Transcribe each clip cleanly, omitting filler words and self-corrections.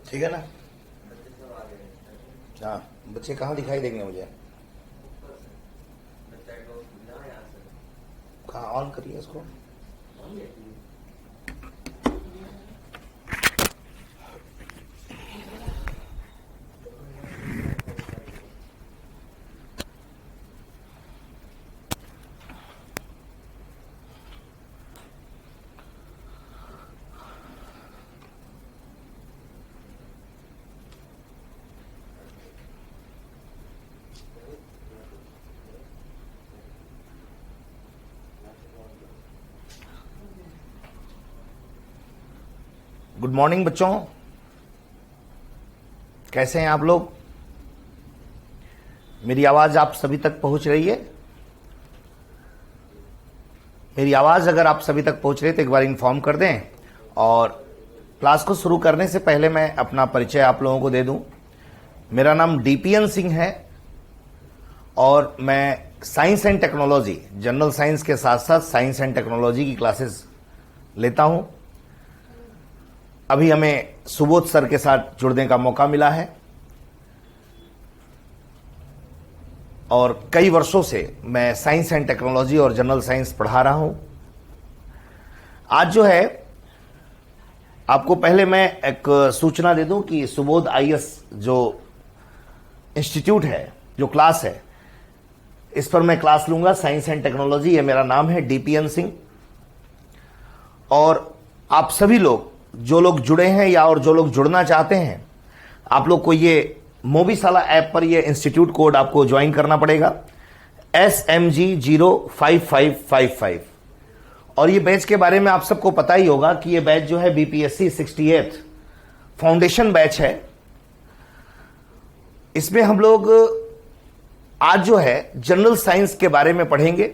ठीक है ना? हाँ, बच्चे कहाँ दिखाई देंगे मुझे? कहाँ ऑन करिए इसको? गुड मॉर्निंग बच्चों, कैसे हैं आप लोग? मेरी आवाज आप सभी तक पहुंच रही है? मेरी आवाज अगर आप सभी तक पहुंच रही है तो एक बार इन्फॉर्म कर दें। और क्लास को शुरू करने से पहले मैं अपना परिचय आप लोगों को दे दूं। मेरा नाम डीपीएन सिंह है और मैं science and technology, general science के साथ साथ साइंस एंड टेक्नोलॉजी की क्लासेस लेता हूं। अभी हमें सुबोध सर के साथ जुड़ने का मौका मिला है और कई वर्षों से मैं साइंस एंड टेक्नोलॉजी और जनरल साइंस पढ़ा रहा हूं। आज जो है, आपको पहले मैं एक सूचना दे दूं कि सुबोध आईएएस जो इंस्टीट्यूट है, जो क्लास है, इस पर मैं क्लास लूंगा। साइंस एंड टेक्नोलॉजी, ये मेरा नाम है, डीपीएन सिंह। और आप सभी लोग, जो लोग जुड़े हैं या और जो लोग जुड़ना चाहते हैं, आप लोग को ये मोबीशाला ऐप पर ये इंस्टीट्यूट कोड आपको ज्वाइन करना पड़ेगा, SMG05555। और ये बैच के बारे में आप सबको पता ही होगा कि ये बैच जो है बीपीएससी 68 फाउंडेशन बैच है। इसमें हम लोग आज जो है जनरल साइंस के बारे में पढ़ेंगे।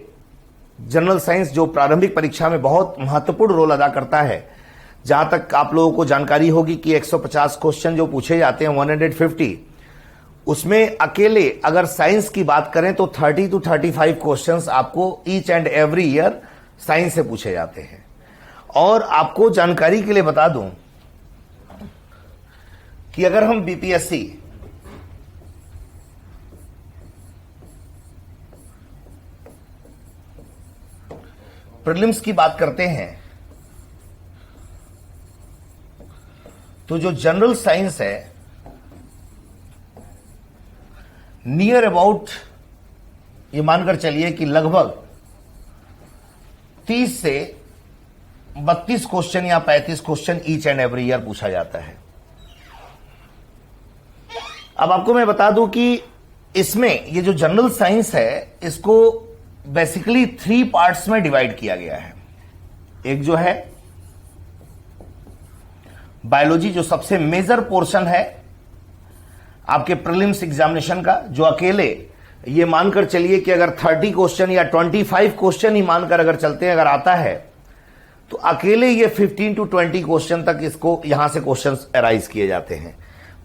जनरल साइंस जो प्रारंभिक परीक्षा में बहुत महत्वपूर्ण रोल अदा करता है। जहां तक आप लोगों को जानकारी होगी कि 150 क्वेश्चन जो पूछे जाते हैं, 150, उसमें अकेले अगर साइंस की बात करें तो 30 to 35 क्वेश्चंस आपको each and every year science से पूछे जाते हैं। और आपको जानकारी के लिए बता दूं कि अगर हम बीपीएससी प्रीलिम्स की बात करते हैं तो जो जनरल साइंस है, नियर अबाउट ये मानकर चलिए कि लगभग 30 से 32 क्वेश्चन या 35 question each and every year पूछा जाता है। अब आपको मैं बता दूं कि इसमें ये जो जनरल साइंस है, इसको बेसिकली 3 पार्ट्स में डिवाइड किया गया है। एक जो है बायोलॉजी, जो सबसे मेजर पोर्शन है आपके प्रीलिम्स एग्जामिनेशन का, जो अकेले ये मानकर चलिए कि अगर 30 क्वेश्चन या 25 क्वेश्चन ही मानकर अगर चलते हैं, अगर आता है तो अकेले ये 15 to 20 क्वेश्चन तक इसको यहां से क्वेश्चंस अराइज किए जाते हैं।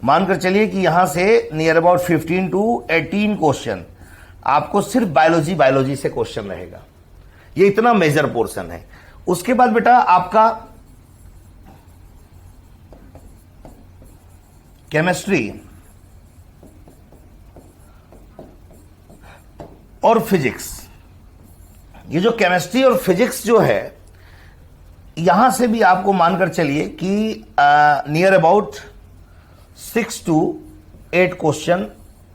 मानकर चलिए कि यहां से नियर अबाउट 15 to 18 क्वेश्चन आपको सिर्फ बायोलॉजी से क्वेश्चन रहेगा। ये इतना मेजर पोर्शन है। उसके बाद बेटा आपका केमिस्ट्री और फिजिक्स। ये जो केमिस्ट्री और फिजिक्स जो है, यहां से भी आपको मानकर चलिए कि near about 6 to 8 question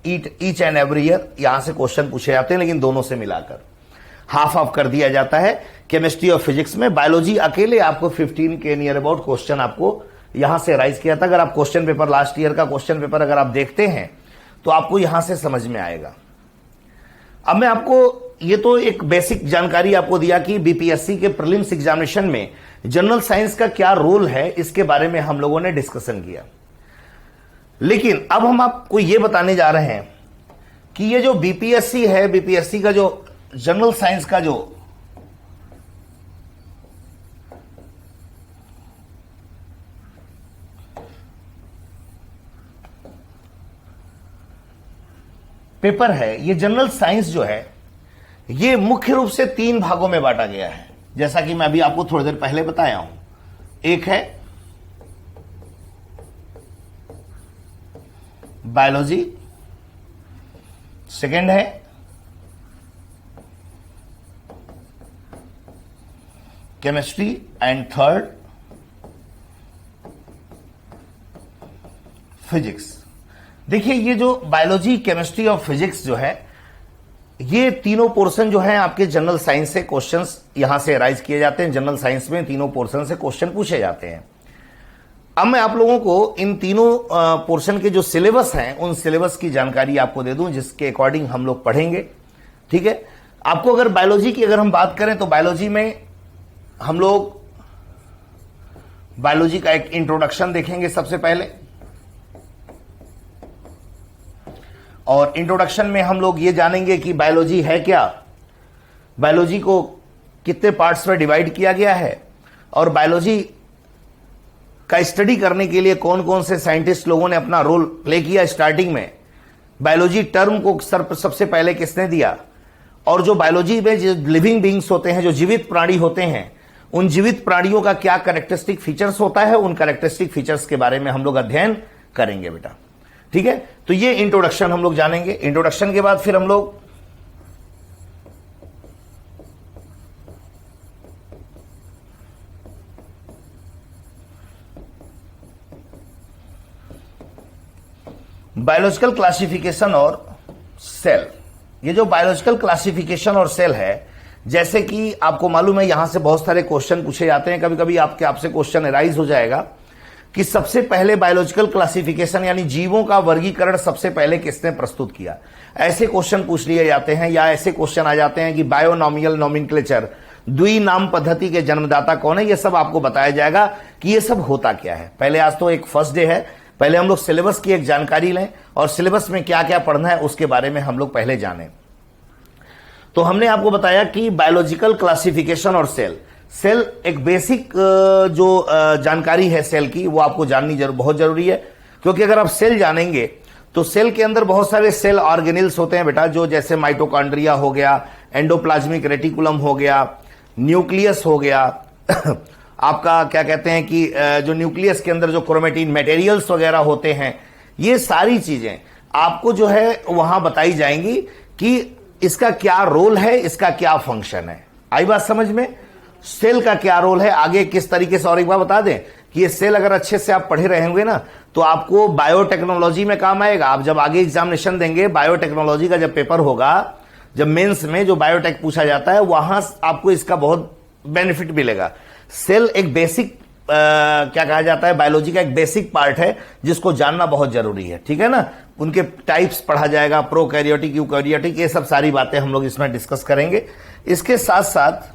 each and every year यहां से क्वेश्चन पूछे जाते हैं, लेकिन दोनों से मिलाकर हाफ हाफ कर दिया जाता है केमिस्ट्री और फिजिक्स में। बायोलॉजी अकेले आपको 15 के नियर अबाउट क्वेश्चन आपको यहां से राइज किया था। अगर आप क्वेश्चन पेपर, लास्ट ईयर का क्वेश्चन पेपर अगर आप देखते हैं तो आपको यहां से समझ में आएगा। अब मैं आपको ये तो एक बेसिक जानकारी आपको दिया कि बीपीएससी के प्रीलिम्स एग्जामिनेशन में जनरल साइंस का क्या रोल है, इसके बारे में हम लोगों ने डिस्कशन किया। लेकिन अब हम आपको ये बताने जा रहे हैं कि ये जो बीपीएससी है, बीपीएससी का जो जनरल साइंस का जो पेपर है, ये जनरल साइंस जो है, ये मुख्य रूप से 3 भागों में बांटा गया है, जैसा कि मैं अभी आपको थोड़ी देर पहले बताया हूं। एक है बायोलॉजी, सेकेंड है केमिस्ट्री एंड थर्ड फिजिक्स। देखिए ये जो बायोलॉजी, केमिस्ट्री और फिजिक्स जो है, ये तीनों पोर्शन जो है आपके जनरल साइंस से क्वेश्चंस यहां से अराइज किए जाते हैं। जनरल साइंस में तीनों पोर्शन से क्वेश्चन पूछे जाते हैं। अब मैं आप लोगों को इन तीनों पोर्शन के जो सिलेबस हैं उन सिलेबस की जानकारी आपको दे दूं, जिसके अकॉर्डिंग हम लोग पढ़ेंगे। ठीक है, आपको अगर बायोलॉजी की अगर हम बात करें तो बायोलॉजी में हम लोग बायोलॉजी का एक इंट्रोडक्शन देखेंगे सबसे पहले, और इंट्रोडक्शन में हम लोग ये जानेंगे कि बायोलॉजी है क्या, बायोलॉजी को कितने पार्ट्स में डिवाइड किया गया है, और बायोलॉजी का स्टडी करने के लिए कौन कौन से साइंटिस्ट लोगों ने अपना रोल प्ले किया। स्टार्टिंग में बायोलॉजी टर्म को सबसे पहले किसने दिया, और जो बायोलॉजी में जो लिविंग बींग्स होते हैं, जो जीवित प्राणी होते हैं, उन जीवित प्राणियों का क्या कैरेक्टरिस्टिक फीचर्स होता है, उन कैरेक्टरिस्टिक फीचर्स के बारे में हम लोग अध्ययन करेंगे बेटा। ठीक है, तो ये इंट्रोडक्शन हम लोग जानेंगे। इंट्रोडक्शन के बाद फिर हम लोग बायोलॉजिकल क्लासिफिकेशन और सेल। ये जो बायोलॉजिकल क्लासिफिकेशन और सेल है, जैसे कि आपको मालूम है यहां से बहुत सारे क्वेश्चन पूछे जाते हैं। कभी कभी आपसे क्वेश्चन अराइज हो जाएगा कि सबसे पहले बायोलॉजिकल क्लासिफिकेशन यानी जीवों का वर्गीकरण सबसे पहले किसने प्रस्तुत किया। ऐसे क्वेश्चन पूछ लिए जाते हैं, या ऐसे क्वेश्चन आ जाते हैं कि बायोनॉमियल नोमेनक्लेचर, द्विनाम पद्धति के जन्मदाता कौन है। यह सब आपको बताया जाएगा कि यह सब होता क्या है। पहले आज तो एक फर्स्ट डे है, पहले हम लोग सिलेबस की एक जानकारी लें और सिलेबस में क्या क्या पढ़ना है उसके बारे में हम लोग पहले जानें। तो हमने आपको बताया कि बायोलॉजिकल क्लासिफिकेशन और सेल एक बेसिक जो जानकारी है सेल की, वो आपको जाननी बहुत जरूरी है। क्योंकि अगर आप सेल जानेंगे तो सेल के अंदर बहुत सारे सेल ऑर्गेनिल्स होते हैं बेटा, जो जैसे माइटोकॉन्ड्रिया हो गया, एंडोप्लाज्मिक रेटिकुलम हो गया, न्यूक्लियस हो गया आपका क्या कहते हैं कि जो न्यूक्लियस के अंदर जो क्रोमेटिन मटेरियल्स वगैरह होते हैं, ये सारी चीजें आपको जो है वहां बताई जाएंगी कि इसका क्या रोल है, इसका क्या फंक्शन है। आई बात समझ में? सेल का क्या रोल है, आगे किस तरीके से। और एक बार बता दें कि ये सेल अगर अच्छे से आप पढ़े रहेंगे ना तो आपको बायोटेक्नोलॉजी में काम आएगा। आप जब आगे एग्जामिनेशन देंगे, बायोटेक्नोलॉजी का जब पेपर होगा, जब मेंस में जो बायोटेक पूछा जाता है, वहां आपको इसका बहुत बेनिफिट मिलेगा। सेल एक बेसिक क्या कहा जाता है, बायोलॉजी का एक बेसिक पार्ट है जिसको जानना बहुत जरूरी है। ठीक है ना, उनके टाइप्स पढ़ा जाएगा, प्रोकैरियोटिक, यूकैरियोटिक, ये सब सारी बातें हम लोग इसमें डिस्कस करेंगे। इसके साथ साथ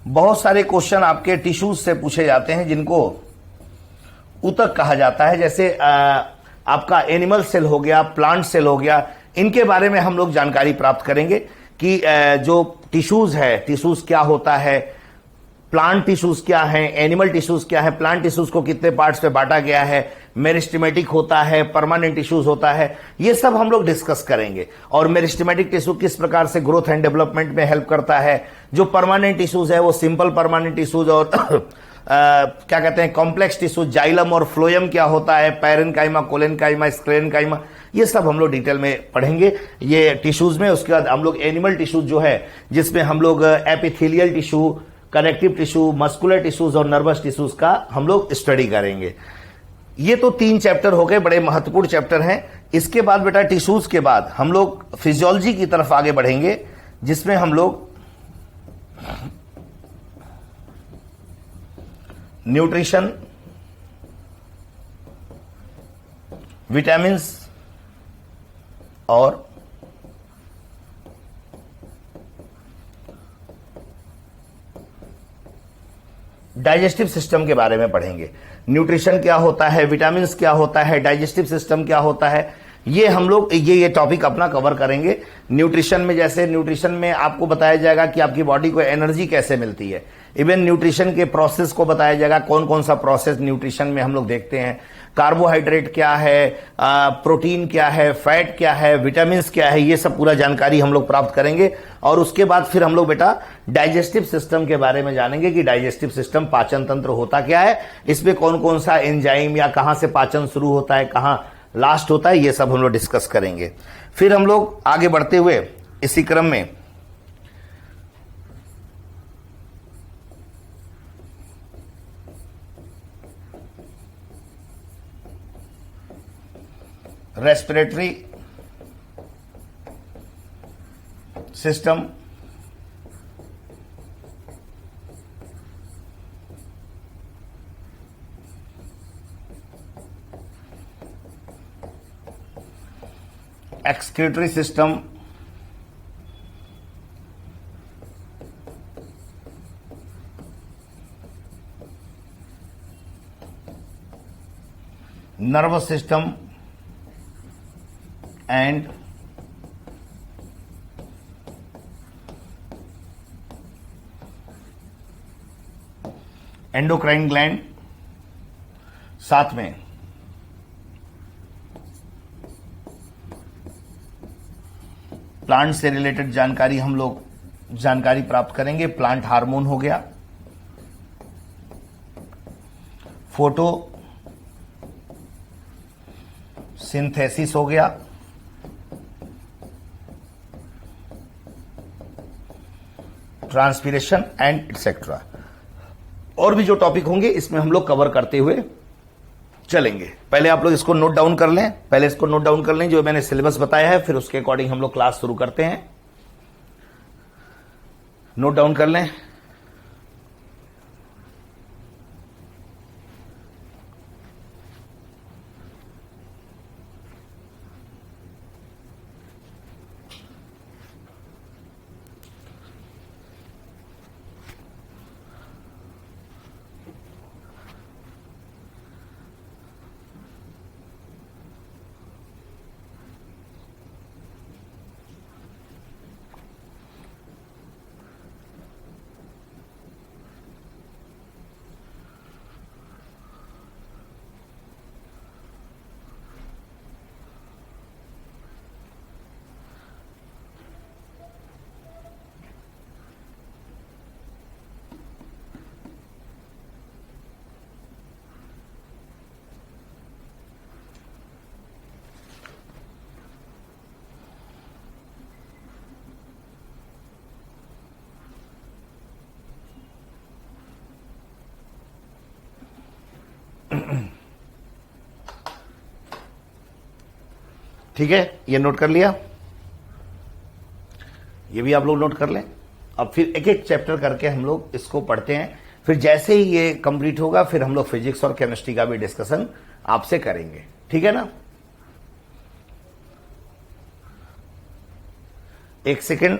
बहुत सारे क्वेश्चन आपके टिश्यूज से पूछे जाते हैं जिनको ऊतक कहा जाता है। जैसे आपका एनिमल सेल हो गया, प्लांट सेल हो गया, इनके बारे में हम लोग जानकारी प्राप्त करेंगे कि जो टिश्यूज है, टिश्यूज क्या होता है, प्लांट टिश्यूज क्या है, एनिमल टिश्यूज क्या है, प्लांट टिश्यूज को कितने पार्ट्स में बांटा गया है, मेरिस्टेमेटिक होता है, परमानेंट टिश्यूज होता है, ये सब हम लोग डिस्कस करेंगे। और मेरिस्टेमेटिक टिश्यू किस प्रकार से ग्रोथ एंड डेवलपमेंट में हेल्प करता है, जो परमानेंट टिश्यूज है वो सिंपल परमानेंट टिश्यूज और क्या कहते हैं कॉम्प्लेक्स टिश्यूज, जाइलम और फ्लोएम क्या होता है, पैरेनकाइमा, कोलेनकाइमा, स्क्लेरेनकाइमा, ये सब हम लोग डिटेल में पढ़ेंगे ये टिश्यूज में। उसके बाद हम लोग एनिमल टिश्यूज जो है, जिसमें हम लोग epithelial tissue, connective tissue, muscular tissues और नर्वस टिश्यूज का हम लोग स्टडी करेंगे। ये तो 3 चैप्टर हो गए, बड़े महत्वपूर्ण चैप्टर हैं। इसके बाद बेटा टिश्यूज के बाद हम लोग फिजियोलॉजी की तरफ आगे बढ़ेंगे, जिसमें हम लोग न्यूट्रिशन, विटामिन्स और डाइजेस्टिव सिस्टम के बारे में पढ़ेंगे। न्यूट्रिशन क्या होता है, विटामिन्स क्या होता है, डाइजेस्टिव सिस्टम क्या होता है, ये हम लोग ये टॉपिक अपना कवर करेंगे। न्यूट्रिशन में, जैसे न्यूट्रिशन में आपको बताया जाएगा कि आपकी बॉडी को एनर्जी कैसे मिलती है। इवन न्यूट्रिशन के प्रोसेस को बताया जाएगा, कौन कौन सा प्रोसेस न्यूट्रिशन में हम लोग देखते हैं। कार्बोहाइड्रेट क्या है, प्रोटीन क्या है, फैट क्या है, विटामिन क्या है, ये सब पूरा जानकारी हम लोग प्राप्त करेंगे। और उसके बाद फिर हम लोग बेटा डाइजेस्टिव सिस्टम के बारे में जानेंगे कि डाइजेस्टिव सिस्टम, पाचन तंत्र होता क्या है, इसमें कौन कौन सा एंजाइम या कहां से पाचन शुरू होता है, कहां लास्ट होता है, ये सब हम लोग डिस्कस करेंगे। फिर हम लोग आगे बढ़ते हुए इसी क्रम में respiratory system, excretory system, nervous system and endocrine gland, साथ में प्लांट से रिलेटेड जानकारी हम लोग जानकारी प्राप्त करेंगे। प्लांट हार्मोन हो गया, फोटो सिंथेसिस हो गया, ट्रांसपिरेशन एंड एक्सेट्रा। और भी जो टॉपिक होंगे इसमें हम लोग कवर करते हुए चलेंगे। पहले आप लोग इसको नोट डाउन कर लें, पहले इसको नोट डाउन कर लें जो मैंने सिलेबस बताया है, फिर उसके अकॉर्डिंग हम लोग क्लास शुरू करते हैं। नोट डाउन कर लें। ठीक है, ये नोट कर लिया, ये भी आप लोग नोट कर लें। अब फिर एक एक चैप्टर करके हम लोग इसको पढ़ते हैं। फिर जैसे ही ये कंप्लीट होगा फिर हम लोग फिजिक्स और केमिस्ट्री का भी डिस्कशन आपसे करेंगे, ठीक है ना। एक सेकेंड,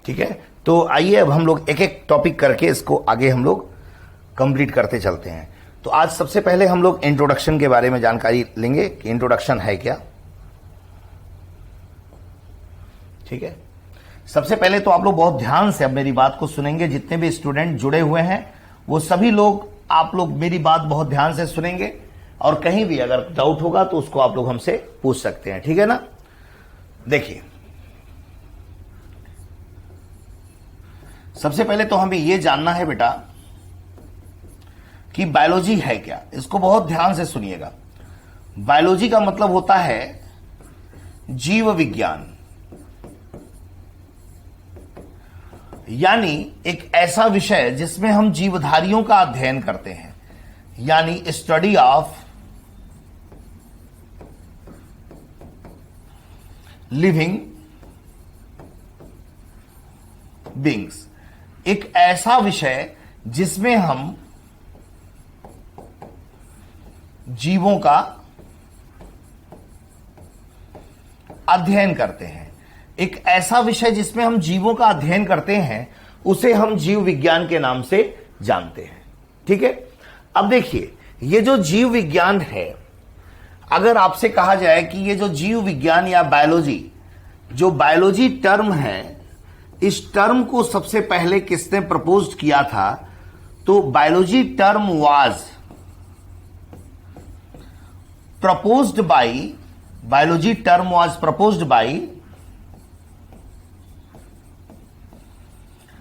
ठीक है। तो आइए अब हम लोग एक एक टॉपिक करके इसको आगे हम लोग कंप्लीट करते चलते हैं। तो आज सबसे पहले हम लोग इंट्रोडक्शन के बारे में जानकारी लेंगे कि इंट्रोडक्शन है क्या। ठीक है, सबसे पहले तो आप लोग बहुत ध्यान से अब मेरी बात को सुनेंगे। जितने भी स्टूडेंट जुड़े हुए हैं वो सभी लोग आप लोग मेरी बात बहुत ध्यान से सुनेंगे और कहीं भी अगर डाउट होगा तो उसको आप लोग हमसे पूछ सकते हैं, ठीक है ना। देखिए, सबसे पहले तो हमें यह जानना है बेटा कि बायोलॉजी है क्या। इसको बहुत ध्यान से सुनिएगा। बायोलॉजी का मतलब होता है जीव विज्ञान, यानी एक ऐसा विषय जिसमें हम जीवधारियों का अध्ययन करते हैं, यानी स्टडी ऑफ लिविंग बीइंग्स। एक ऐसा विषय जिसमें हम जीवों का अध्ययन करते हैं। एक ऐसा विषय जिसमें हम जीवों का अध्ययन करते हैं उसे हम जीव विज्ञान के नाम से जानते हैं, ठीक है। अब देखिए, ये जो जीव विज्ञान है, अगर आपसे कहा जाए कि ये जो जीव विज्ञान या बायोलॉजी, जो बायोलॉजी टर्म है, इस टर्म को सबसे पहले किसने प्रपोज किया था, तो biology term was proposed by, biology term was proposed by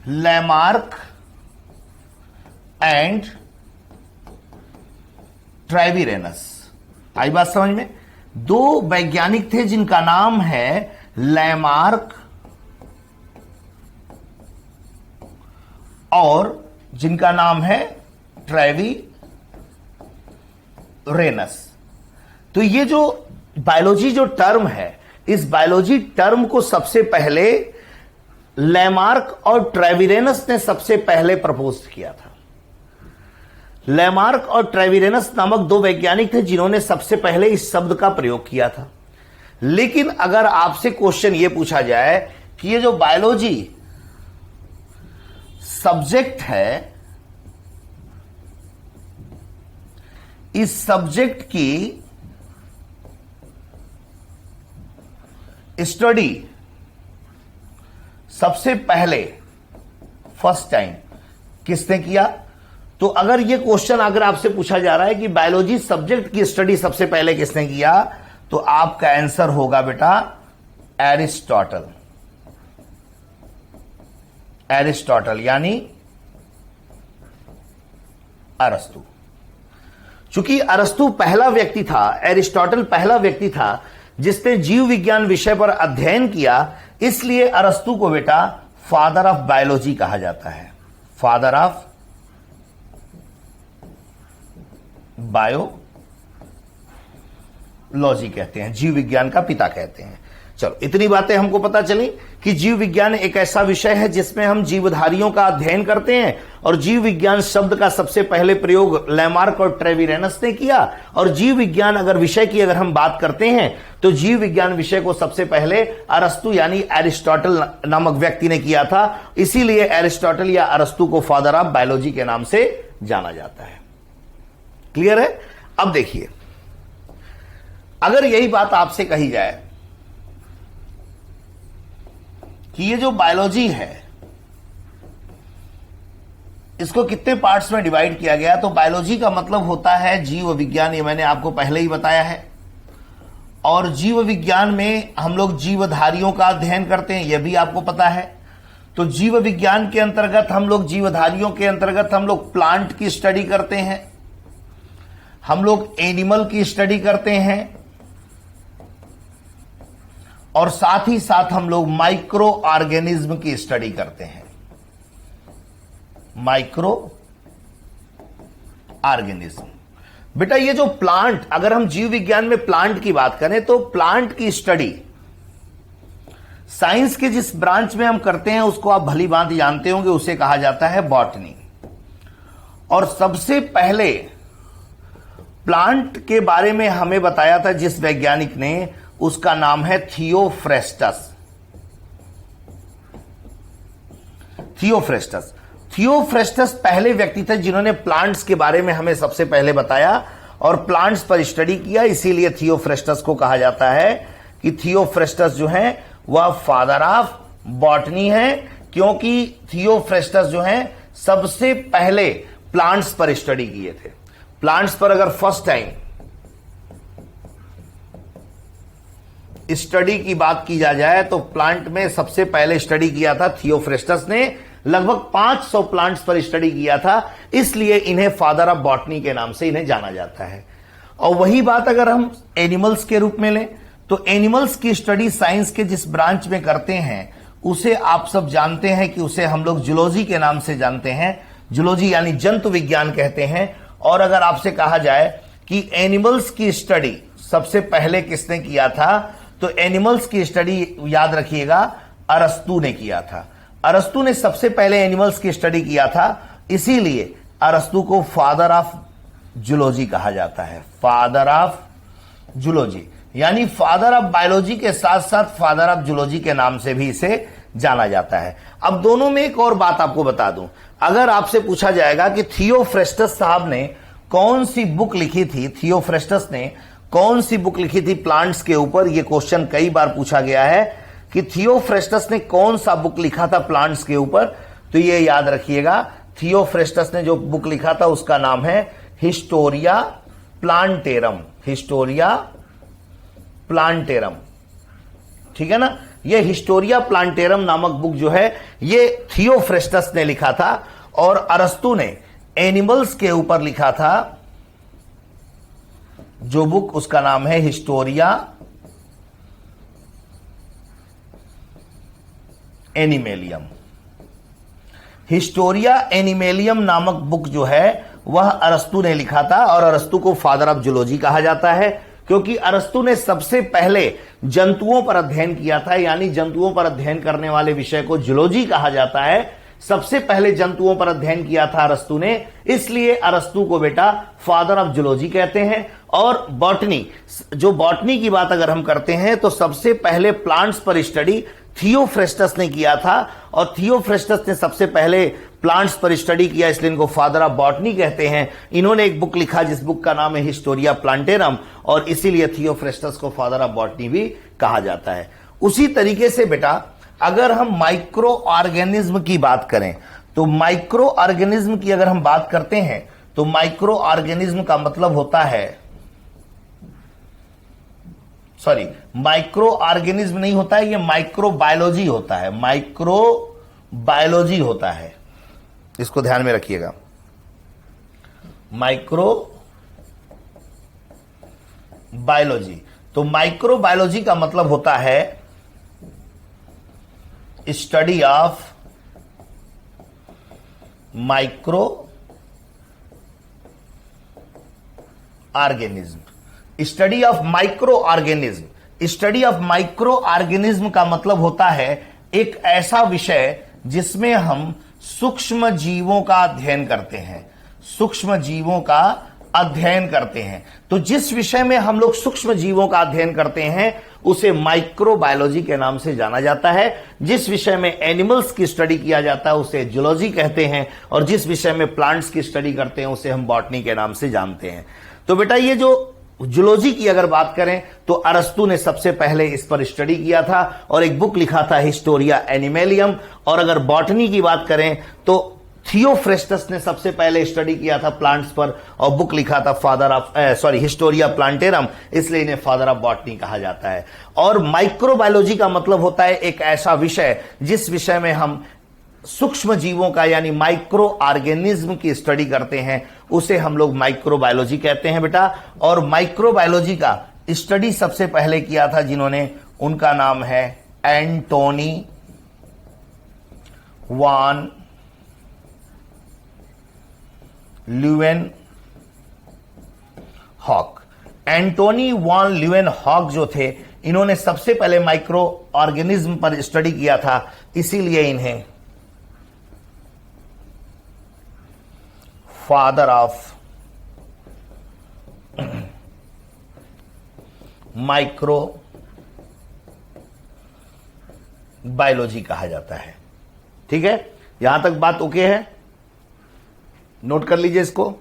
Lamarck and Treviranus. आई बात समझ में। दो वैज्ञानिक थे जिनका नाम है लैमार्क और जिनका नाम है ट्रेविरेनस। तो ये जो बायोलॉजी जो टर्म है, इस बायोलॉजी टर्म को सबसे पहले लैमार्क और ट्रेविरेनस ने सबसे पहले प्रपोज किया था। लैमार्क और ट्रेविरेनस नामक दो वैज्ञानिक थे जिन्होंने सबसे पहले इस शब्द का प्रयोग किया था। लेकिन अगर आपसे क्वेश्चन यह पूछा जाए कि ये जो बायोलॉजी सब्जेक्ट है, इस सब्जेक्ट की स्टडी सबसे पहले फर्स्ट टाइम किसने किया, तो अगर यह क्वेश्चन अगर आपसे पूछा जा रहा है कि बायोलॉजी सब्जेक्ट की स्टडी सबसे पहले किसने किया, तो आपका आंसर होगा बेटा एरिस्टोटल। एरिस्टोटल यानी अरस्तु। चूंकि अरस्तु पहला व्यक्ति था, एरिस्टोटल पहला व्यक्ति था जिसने जीव विज्ञान विषय पर अध्ययन किया, इसलिए अरस्तु को बेटा फादर ऑफ बायोलॉजी कहा जाता है। फादर ऑफ बायोलॉजी कहते हैं, जीव विज्ञान का पिता कहते हैं। चलो, इतनी बातें हमको पता चली कि जीव विज्ञान एक ऐसा विषय है जिसमें हम जीवधारियों का अध्ययन करते हैं, और जीव विज्ञान शब्द का सबसे पहले प्रयोग लैमार्क और ट्रेविरेनस ने किया। और जीव विज्ञान अगर विषय की अगर हम बात करते हैं तो जीव विज्ञान विषय को सबसे पहले अरस्तु यानी एरिस्टोटल नामक व्यक्ति ने किया था। इसीलिए एरिस्टोटल या अरस्तु को फादर ऑफ बायोलॉजी के नाम से जाना जाता है। क्लियर है। अब देखिए, अगर यही बात आपसे कही जाए कि ये जो बायोलॉजी है इसको कितने पार्ट्स में डिवाइड किया गया, तो बायोलॉजी का मतलब होता है जीव विज्ञान। ये मैंने आपको पहले ही बताया है। और जीव विज्ञान में हम लोग जीवधारियों का अध्ययन करते हैं, यह भी आपको पता है। तो जीव विज्ञान के अंतर्गत हम लोग जीवधारियों के अंतर्गत हम लोग प्लांट की स्टडी करते हैं, हम लोग एनिमल की स्टडी करते हैं, और साथ ही साथ हम लोग माइक्रो ऑर्गेनिज्म की स्टडी करते हैं। माइक्रो ऑर्गेनिज्म बेटा, ये जो प्लांट, अगर हम जीव विज्ञान में प्लांट की बात करें तो प्लांट की स्टडी साइंस के जिस ब्रांच में हम करते हैं उसको आप भली भांति जानते होंगे, उसे कहा जाता है बॉटनी। और सबसे पहले प्लांट के बारे में हमें बताया था जिस वैज्ञानिक ने, उसका नाम है थियोफ्रेस्टस। थियोफ्रेस्टस थियोफ्रेस्टस पहले व्यक्ति थे जिन्होंने प्लांट्स के बारे में हमें सबसे पहले बताया और प्लांट्स पर स्टडी किया। इसीलिए थियोफ्रेस्टस को कहा जाता है कि थियोफ्रेस्टस जो है वह फादर ऑफ बॉटनी है, क्योंकि थियोफ्रेस्टस जो है सबसे पहले प्लांट्स पर स्टडी किए थे। प्लांट्स पर अगर फर्स्ट टाइम स्टडी की बात की जाए तो प्लांट में सबसे पहले स्टडी किया था थियोफ्रेस्टस ने। लगभग 500 प्लांट्स पर स्टडी किया था, इसलिए इन्हें फादर ऑफ बॉटनी के नाम से इन्हें जाना जाता है। और वही बात अगर हम एनिमल्स के रूप में लें तो एनिमल्स की स्टडी साइंस के जिस ब्रांच में करते हैं उसे आप सब जानते हैं कि उसे हम लोग जूलॉजी के नाम से जानते हैं। जूलॉजी यानी जंतु विज्ञान कहते हैं। और अगर आपसे कहा जाए कि एनिमल्स की स्टडी सबसे पहले किसने किया था, तो एनिमल्स की स्टडी याद रखिएगा अरस्तु ने किया था। अरस्तु ने सबसे पहले एनिमल्स की स्टडी किया था, इसीलिए अरस्तु को फादर ऑफ जूलॉजी कहा जाता है। फादर ऑफ जूलॉजी यानी फादर ऑफ बायोलॉजी के साथ साथ फादर ऑफ जूलॉजी के नाम से भी इसे जाना जाता है। अब दोनों में एक और बात आपको बता दूं, अगर आपसे पूछा जाएगा कि थियोफ्रेस्टस साहब ने कौन सी बुक लिखी थी, थियोफ्रेस्टस ने कौन सी बुक लिखी थी प्लांट्स के ऊपर, यह क्वेश्चन कई बार पूछा गया है कि थियोफ्रेस्टस ने कौन सा बुक लिखा था प्लांट्स के ऊपर, तो यह याद रखिएगा थियोफ्रेस्टस ने जो बुक लिखा था उसका नाम है हिस्टोरिया प्लांटेरम। हिस्टोरिया प्लांटेरम, ठीक है ना। यह हिस्टोरिया प्लांटेरम नामक बुक जो है ये थियोफ्रेस्टस ने लिखा था और अरस्तु ने एनिमल्स के ऊपर लिखा था जो बुक, उसका नाम है हिस्टोरिया एनिमेलियम। हिस्टोरिया एनिमेलियम नामक बुक जो है वह अरस्तु ने लिखा था और अरस्तु को फादर ऑफ जूलॉजी कहा जाता है क्योंकि अरस्तु ने सबसे पहले जंतुओं पर अध्ययन किया था, यानी जंतुओं पर अध्ययन करने वाले विषय को जूलॉजी कहा जाता है। सबसे पहले जंतुओं पर अध्ययन किया था अरस्तु ने, इसलिए अरस्तु को बेटा फादर ऑफ जूलॉजी कहते हैं। और बॉटनी, जो बॉटनी की बात अगर हम करते हैं तो सबसे पहले प्लांट्स पर स्टडी थियोफ्रेस्टस ने किया था और थियोफ्रेस्टस ने सबसे पहले प्लांट्स पर स्टडी किया, इसलिए इनको फादर ऑफ बॉटनी कहते हैं। इन्होंने एक बुक लिखा जिस बुक का नाम है हिस्टोरिया प्लांटेरम और इसीलिए थियोफ्रेस्टस को फादर ऑफ बॉटनी भी कहा जाता है। उसी तरीके से बेटा अगर हम माइक्रो ऑर्गेनिज्म की बात करें तो माइक्रो ऑर्गेनिज्म की अगर हम बात करते हैं तो माइक्रो ऑर्गेनिज्म का मतलब होता है, सॉरी माइक्रो ऑर्गेनिज्म नहीं होता है, ये माइक्रो बायोलॉजी होता है। माइक्रो बायोलॉजी होता है, इसको ध्यान में रखिएगा। माइक्रो बायोलॉजी, तो माइक्रो बायोलॉजी का मतलब होता है study of micro organism. Study of micro organism, study of micro organism का मतलब होता है एक ऐसा विषय जिसमें हम सूक्ष्म जीवों का अध्ययन करते हैं। सूक्ष्म जीवों का अध्ययन करते हैं, तो जिस विषय में हम लोग सूक्ष्म जीवों का अध्ययन करते हैं उसे माइक्रोबायोलॉजी के नाम से जाना जाता है। जिस विषय में एनिमल्स की स्टडी किया जाता है उसे जूलॉजी कहते हैं और जिस विषय में प्लांट्स की स्टडी करते हैं उसे हम बॉटनी के नाम से जानते हैं। तो बेटा ये जो जूलॉजी की अगर बात करें तो अरस्तु ने सबसे पहले इस पर स्टडी किया था और एक बुक लिखा था हिस्टोरिया एनिमेलियम। और अगर बॉटनी की बात करें तो थियोफ्रेस्टस ने सबसे पहले स्टडी किया था प्लांट्स पर और बुक लिखा था फादर ऑफ हिस्टोरिया प्लांटेरम, इसलिए इन्हें फादर ऑफ बॉटनी कहा जाता है। और माइक्रोबायोलॉजी का मतलब होता है एक ऐसा विषय जिस विषय में हम सूक्ष्म जीवों का यानी माइक्रो ऑर्गेनिज्म की स्टडी करते हैं उसे हम लोग माइक्रोबायोलॉजी कहते हैं बेटा। और माइक्रोबायोलॉजी का स्टडी सबसे पहले किया था जिन्होंने, उनका नाम है एंटोनी वान ल्यूवेन हॉक। एंटोनी वान ल्यूवेन हॉक जो थे इन्होंने सबसे पहले माइक्रो ऑर्गेनिज्म पर स्टडी किया था, इसीलिए इन्हें फादर ऑफ माइक्रो बायोलॉजी कहा जाता है। ठीक है, यहां तक बात ओके है, नोट कर लीजिए इसको।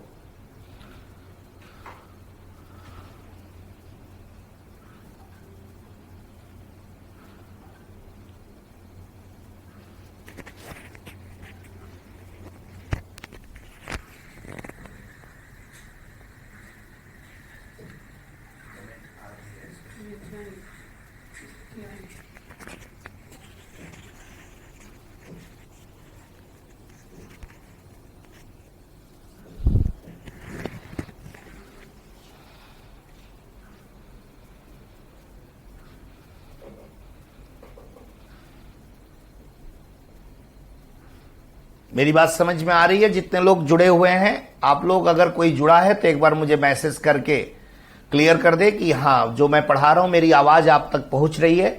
मेरी बात समझ में आ रही है? जितने लोग जुड़े हुए हैं, आप लोग अगर कोई जुड़ा है तो एक बार मुझे मैसेज करके क्लियर कर दे कि हाँ, जो मैं पढ़ा रहा हूं मेरी आवाज आप तक पहुंच रही है।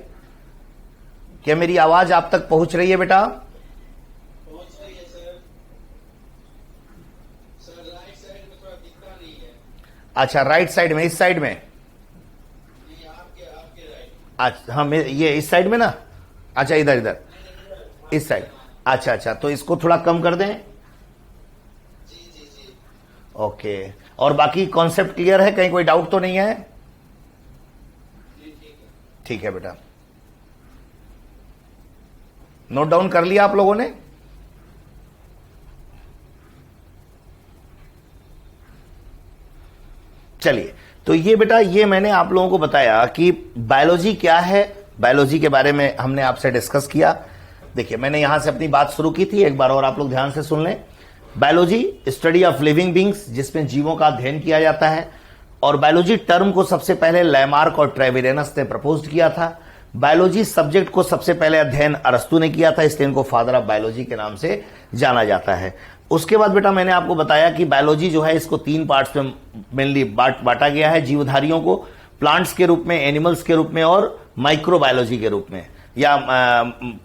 क्या मेरी आवाज आप तक पहुंच रही है बेटा? पहुंच रही है सर। सर राइट साइड में थोड़ा दिखता नहीं है। अच्छा, राइट साइड में, इस साइड में? नहीं, आपके आपके राइट। अच्छा, हाँ, ये इस साइड में ना? अच्छा, इधर इधर इस साइड। अच्छा अच्छा, तो इसको थोड़ा कम कर दें। जी जी जी। ओके, और बाकी कॉन्सेप्ट क्लियर है? कहीं कोई डाउट तो नहीं है? जी ठीक है। ठीक है बेटा, नोट डाउन कर लिया आप लोगों ने? चलिए, तो ये बेटा, ये मैंने आप लोगों को बताया कि बायोलॉजी क्या है। बायोलॉजी के बारे में हमने आपसे डिस्कस किया। देखिए, मैंने यहां से अपनी बात शुरू की थी, एक बार और आप लोग ध्यान से सुन लें। Biology study of living beings, जिसमें जीवों का अध्ययन किया जाता है। और बायोलॉजी टर्म को सबसे पहले लैमार्क और ट्रेविरेनस ने प्रपोज किया था। बायोलॉजी सब्जेक्ट को सबसे पहले अध्ययन अरस्तु ने किया था, इसलिए इनको फादर ऑफ बायोलॉजी के नाम से जाना जाता है। उसके बाद बेटा मैंने आपको बताया कि बायोलॉजी जो है इसको 3 पार्ट्स में मेनली बांटा गया है। जीवधारियों को प्लांट्स के रूप में, एनिमल्स के रूप में और माइक्रोबायोलॉजी के रूप में, या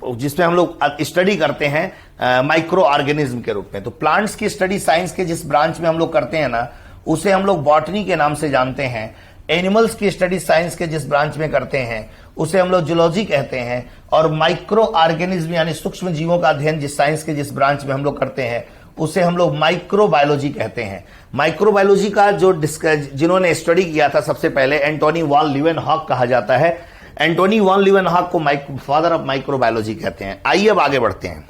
जिसमें हम लोग स्टडी करते हैं माइक्रो ऑर्गेनिज्म के रूप में। तो प्लांट्स की स्टडी साइंस के जिस ब्रांच में हम लोग करते हैं ना, उसे हम लोग बॉटनी के नाम से जानते हैं। एनिमल्स की स्टडी साइंस के जिस ब्रांच में करते हैं उसे हम लोग जूलॉजी कहते हैं। और माइक्रो ऑर्गेनिज्म यानी सूक्ष्म जीवों का अध्ययन जिस साइंस के जिस ब्रांच में हम लोग करते हैं उसे हम लोग माइक्रोबायोलॉजी कहते हैं। माइक्रोबायोलॉजी का जो जिन्होंने स्टडी किया था सबसे पहले, एंटोनी वॉन लीवेनहॉक कहा जाता है। एंटोनी वॉन लीवेनहॉक को फादर ऑफ माइक्रोबायोलॉजी कहते हैं। आइए अब आगे बढ़ते हैं।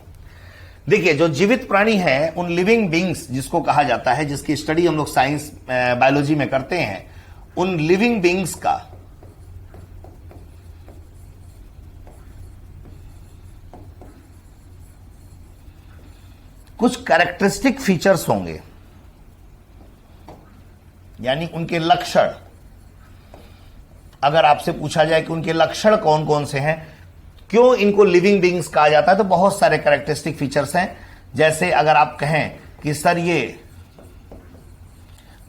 देखिए, जो जीवित प्राणी हैं, उन लिविंग बींग्स जिसको कहा जाता है, जिसकी स्टडी हम लोग साइंस बायोलॉजी में करते हैं, उन लिविंग बींग्स का कुछ कैरेक्टरिस्टिक फीचर्स होंगे, यानी उनके लक्षण। अगर आपसे पूछा जाए कि उनके लक्षण कौन कौन से हैं, क्यों इनको लिविंग बींग्स कहा जाता है, तो बहुत सारे कैरेक्टरिस्टिक फीचर्स हैं। जैसे अगर आप कहें कि सर ये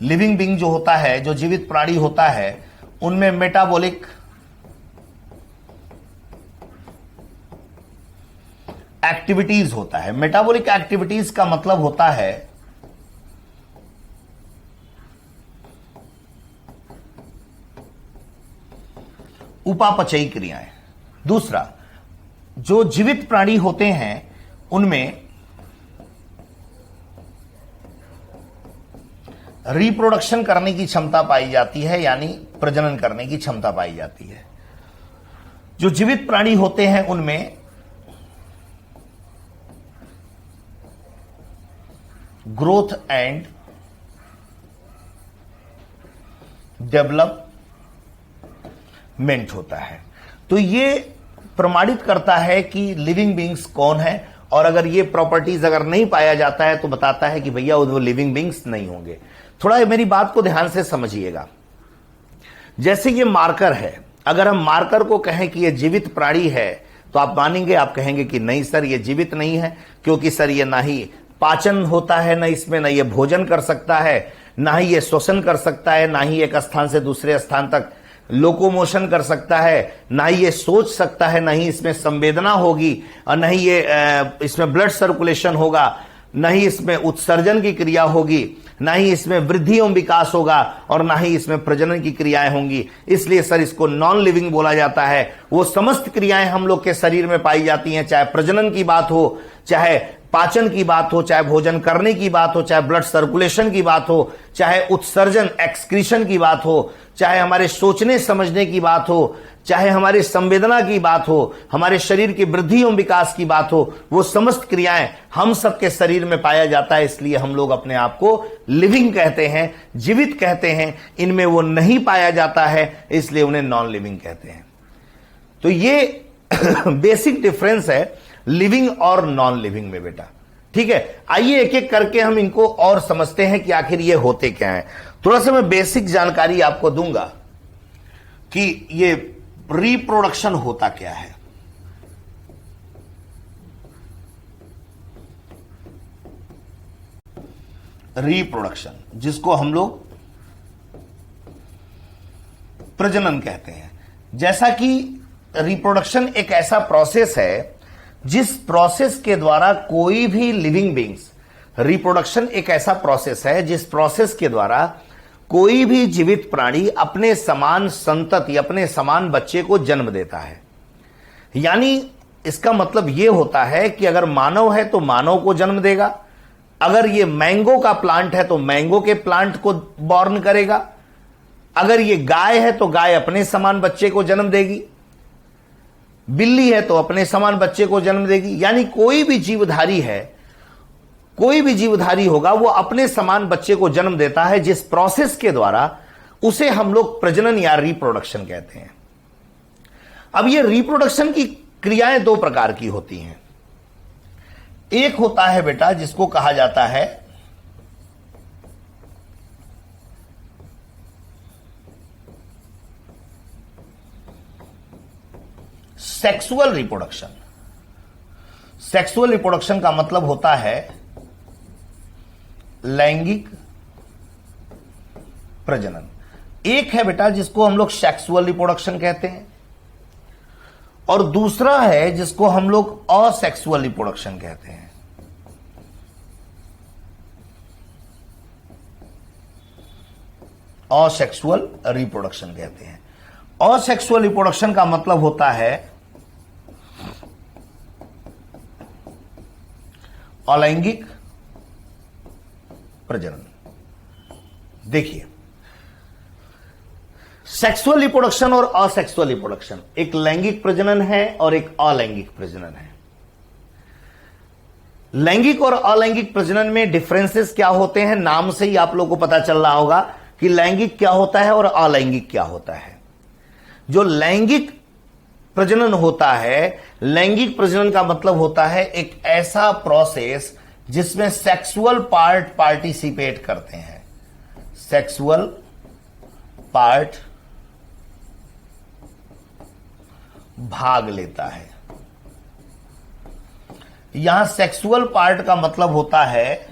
लिविंग बींग जो होता है, जो जीवित प्राणी होता है, उनमें मेटाबॉलिक एक्टिविटीज होता है। मेटाबॉलिक एक्टिविटीज का मतलब होता है उपापचयी क्रियाएं। दूसरा, जो जीवित प्राणी होते हैं उनमें रिप्रोडक्शन करने की क्षमता पाई जाती है, यानी प्रजनन करने की क्षमता पाई जाती है। जो जीवित प्राणी होते हैं उनमें ग्रोथ एंड डेवलपमेंट होता है। तो ये प्रमाणित करता है कि लिविंग बींग्स कौन है, और अगर ये प्रॉपर्टीज अगर नहीं पाया जाता है तो बताता है कि भैया वो लिविंग बींग्स नहीं होंगे। थोड़ा मेरी बात को ध्यान से समझिएगा। जैसे ये मार्कर है, अगर हम मार्कर को कहें कि ये जीवित प्राणी है तो आप मानेंगे, आप कहेंगे कि नहीं सर ये जीवित नहीं है, क्योंकि सर ये ना ही पाचन होता है, ना इसमें ना ये भोजन कर सकता है, ना ही ये श्वसन कर सकता है, ना ही एक स्थान से दूसरे स्थान तक लोकोमोशन कर सकता है, ना ही ये सोच सकता है, ना ही इसमें संवेदना होगी, और ना ही ये इसमें ब्लड सर्कुलेशन होगा, ना ही इसमें उत्सर्जन की क्रिया होगी, ना ही इसमें वृद्धि एवं विकास होगा, और ना ही इसमें प्रजनन की क्रियाएं होंगी। इसलिए सर इसको नॉन लिविंग बोला जाता है। वो समस्त क्रियाएं हम लोग के शरीर में पाई जाती हैं, चाहे प्रजनन की बात हो, चाहे पाचन की बात हो, चाहे भोजन करने की बात हो, चाहे ब्लड सर्कुलेशन की बात हो, चाहे उत्सर्जन एक्सक्रीशन की बात हो, चाहे हमारे सोचने समझने की बात हो, चाहे हमारी संवेदना की बात हो, हमारे शरीर की वृद्धि एवं विकास की बात हो, वो समस्त क्रियाएं हम सबके शरीर में पाया जाता है। इसलिए हम लोग अपने आप को लिविंग कहते हैं, जीवित कहते हैं। इनमें वो नहीं पाया जाता है, इसलिए उन्हें नॉन लिविंग कहते हैं। तो ये बेसिक डिफरेंस है लिविंग और नॉन लिविंग में बेटा। ठीक है, आइए एक एक करके हम इनको और समझते हैं कि आखिर ये होते क्या हैं। थोड़ा सा मैं बेसिक जानकारी आपको दूंगा कि ये रिप्रोडक्शन होता क्या है। रिप्रोडक्शन, जिसको हम लोग प्रजनन कहते हैं। जैसा कि रिप्रोडक्शन एक ऐसा प्रोसेस है जिस प्रोसेस के द्वारा कोई भी लिविंग बींग्स, रिप्रोडक्शन एक ऐसा प्रोसेस है जिस प्रोसेस के द्वारा कोई भी जीवित प्राणी अपने समान संतति, अपने समान बच्चे को जन्म देता है। यानी इसका मतलब यह होता है कि अगर मानव है तो मानव को जन्म देगा, अगर ये मैंगो का प्लांट है तो मैंगो के प्लांट को बॉर्न करेगा, अगर ये गाय है तो गाय अपने समान बच्चे को जन्म देगी, बिल्ली है तो अपने समान बच्चे को जन्म देगी। यानी कोई भी जीवधारी है, कोई भी जीवधारी होगा वो अपने समान बच्चे को जन्म देता है, जिस प्रोसेस के द्वारा उसे हम लोग प्रजनन या रिप्रोडक्शन कहते हैं। अब ये रिप्रोडक्शन की क्रियाएं दो प्रकार की होती हैं। एक होता है बेटा जिसको कहा जाता है सेक्सुअल रिप्रोडक्शन। सेक्सुअल रिप्रोडक्शन का मतलब होता है लैंगिक प्रजनन। एक है बेटा जिसको हम लोग सेक्सुअल रिप्रोडक्शन कहते हैं, और दूसरा है जिसको हम लोग असेक्सुअल रिप्रोडक्शन कहते हैं। असेक्सुअल रिप्रोडक्शन कहते हैं। असेक्सुअल रिप्रोडक्शन का मतलब होता है अलैंगिक प्रजनन। देखिए, सेक्सुअल रिप्रोडक्शन और असेक्सुअल रिप्रोडक्शन, एक लैंगिक प्रजनन है और एक अलैंगिक प्रजनन है। लैंगिक और अलैंगिक प्रजनन में डिफरेंसेस क्या होते हैं, नाम से ही आप लोगों को पता चल रहा होगा कि लैंगिक क्या होता है और अलैंगिक क्या होता है। जो लैंगिक प्रजनन होता है, लैंगिक प्रजनन का मतलब होता है एक ऐसा प्रोसेस जिसमें सेक्सुअल पार्ट पार्टिसिपेट करते हैं। सेक्सुअल पार्ट भाग लेता है। यहां सेक्सुअल पार्ट का मतलब होता है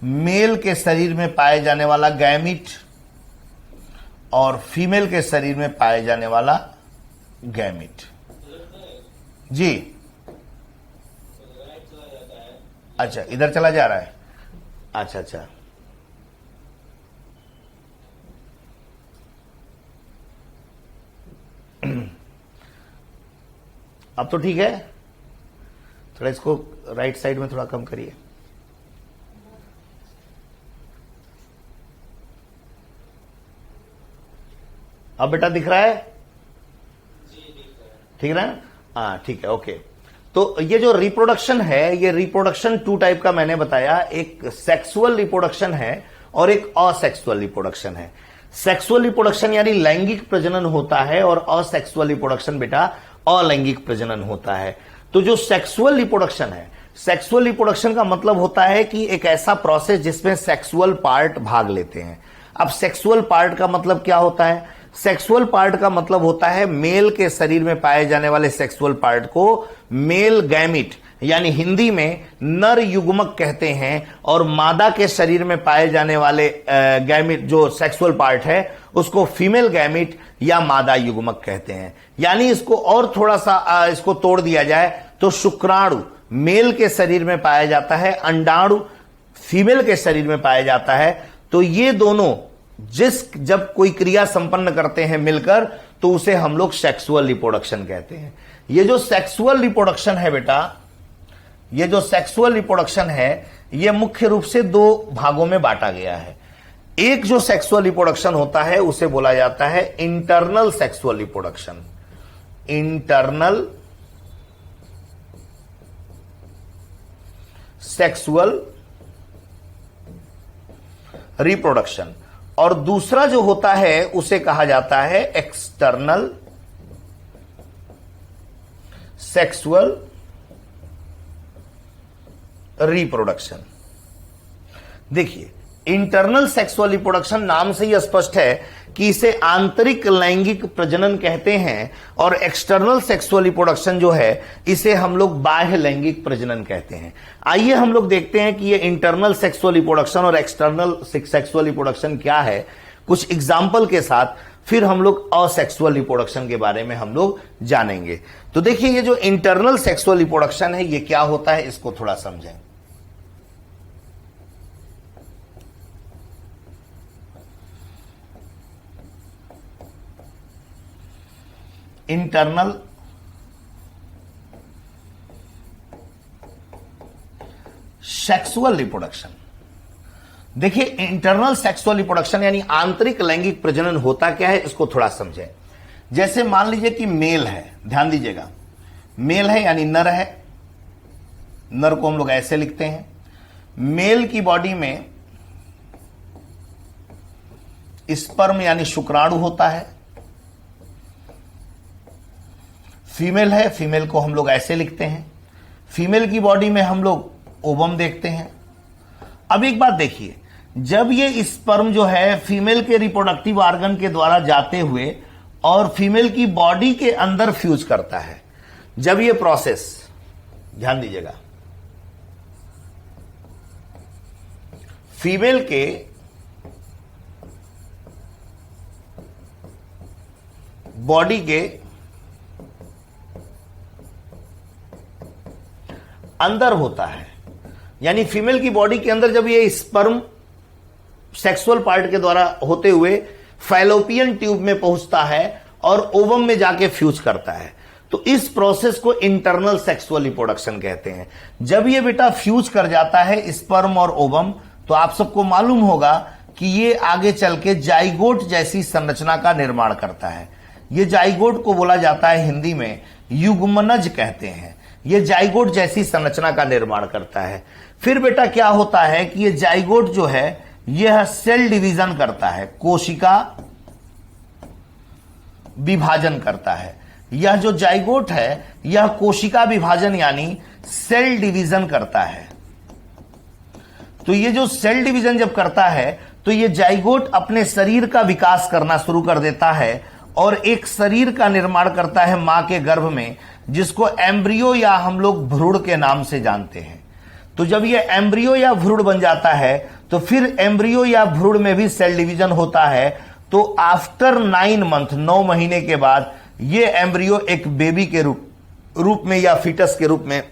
मेल के शरीर में पाए जाने वाला गैमीट और फीमेल के शरीर में पाए जाने वाला गैमीट। जी, अच्छा, इधर चला जा रहा है। अच्छा अच्छा, अब तो ठीक है। थोड़ा इसको राइट साइड में थोड़ा कम करिए। अब बेटा दिख रहा है? ठीक है ना? हाँ ठीक है, ओके। तो ये जो रिप्रोडक्शन है, ये रिप्रोडक्शन टू टाइप का मैंने बताया, एक सेक्सुअल रिप्रोडक्शन है और एक असेक्सुअल रिप्रोडक्शन है। सेक्सुअल रिप्रोडक्शन यानी लैंगिक प्रजनन होता है और असेक्सुअल रिप्रोडक्शन बेटा अलैंगिक प्रजनन होता है। तो जो सेक्सुअल रिप्रोडक्शन है, सेक्सुअल रिप्रोडक्शन का मतलब होता है कि एक ऐसा प्रोसेस जिसमें सेक्सुअल पार्ट भाग लेते हैं। अब सेक्सुअल पार्ट का मतलब क्या होता है? सेक्सुअल पार्ट का मतलब होता है मेल के शरीर में पाए जाने वाले सेक्सुअल पार्ट को मेल गैमिट यानी हिंदी में नर युग्मक कहते हैं, और मादा के शरीर में पाए जाने वाले गैमिट जो सेक्सुअल पार्ट है उसको फीमेल गैमिट या मादा युग्मक कहते हैं। यानी इसको और थोड़ा सा इसको तोड़ दिया जाए तो शुक्राणु मेल के शरीर में पाया जाता है, अंडाणु फीमेल के शरीर में पाया जाता है। तो ये दोनों जब कोई क्रिया संपन्न करते हैं मिलकर तो उसे हम लोग सेक्सुअल रिप्रोडक्शन कहते हैं। ये जो सेक्सुअल रिप्रोडक्शन है बेटा, ये जो सेक्सुअल रिप्रोडक्शन है ये मुख्य रूप से दो भागों में बांटा गया है। एक जो सेक्सुअल रिप्रोडक्शन होता है उसे बोला जाता है internal sexual reproduction. Internal sexual reproduction, और दूसरा जो होता है उसे कहा जाता है एक्सटर्नल सेक्सुअल रिप्रोडक्शन। देखिए, इंटरनल सेक्सुअल रिप्रोडक्शन नाम से ही स्पष्ट है कि इसे आंतरिक लैंगिक प्रजनन कहते हैं, और एक्सटर्नल सेक्सुअल रिप्रोडक्शन जो है इसे हम लोग बाह्य लैंगिक प्रजनन कहते हैं। आइए हम लोग देखते हैं कि ये इंटरनल सेक्सुअल रिप्रोडक्शन और एक्सटर्नल सेक्सुअल रिप्रोडक्शन क्या है, कुछ एग्जाम्पल के साथ। फिर हम लोग असेक्सुअल रिप्रोडक्शन के बारे में हम लोग जानेंगे। तो देखिए, ये जो इंटरनल सेक्सुअल रिप्रोडक्शन है ये क्या होता है, इसको थोड़ा समझें। इंटरनल सेक्सुअल रिप्रोडक्शन, देखिए इंटरनल सेक्सुअल रिप्रोडक्शन यानी आंतरिक लैंगिक प्रजनन होता क्या है, इसको थोड़ा समझें। जैसे मान लीजिए कि मेल है, ध्यान दीजिएगा, मेल है यानी नर है, नर को हम लोग ऐसे लिखते हैं। मेल की बॉडी में स्पर्म यानी शुक्राणु होता है। फीमेल है, फीमेल को हम लोग ऐसे लिखते हैं। फीमेल की बॉडी में हम लोग ओवम देखते हैं। अब एक बात देखिए, जब ये स्पर्म जो है फीमेल के रिप्रोडक्टिव ऑर्गन के द्वारा जाते हुए और फीमेल की बॉडी के अंदर फ्यूज करता है, जब ये प्रोसेस, ध्यान दीजिएगा, फीमेल के बॉडी के अंदर होता है, यानी फीमेल की बॉडी के अंदर जब ये स्पर्म सेक्सुअल पार्ट के द्वारा होते हुए फैलोपियन ट्यूब में पहुंचता है और ओवम में जाके फ्यूज करता है, तो इस प्रोसेस को इंटरनल सेक्सुअल रिप्रोडक्शन कहते हैं। जब ये बेटा फ्यूज कर जाता है स्पर्म और ओवम, तो आप सबको मालूम होगा कि ये आगे चल के जाइगोट जैसी संरचना का निर्माण करता है। ये जाइगोट को बोला जाता है हिंदी में युग्मनज कहते हैं। ये जाइगोट जैसी संरचना का निर्माण करता है। फिर बेटा क्या होता है कि ये जाइगोट जो है यह सेल डिवीजन करता है, कोशिका विभाजन करता है। यह जो जाइगोट है यह कोशिका विभाजन यानी सेल डिवीजन करता है। तो ये जो सेल डिवीजन जब करता है तो ये जाइगोट अपने शरीर का विकास करना शुरू कर देता है और एक शरीर का निर्माण करता है मां के गर्भ में, जिसको एम्ब्रियो या हम लोग भ्रूण के नाम से जानते हैं। तो जब ये एम्ब्रियो या भ्रूण बन जाता है तो फिर एम्ब्रियो या भ्रूण में भी सेल डिवीजन होता है। तो आफ्टर 9 मंथ, 9 महीने के बाद ये एम्ब्रियो एक बेबी के रूप में या फीटस के रूप में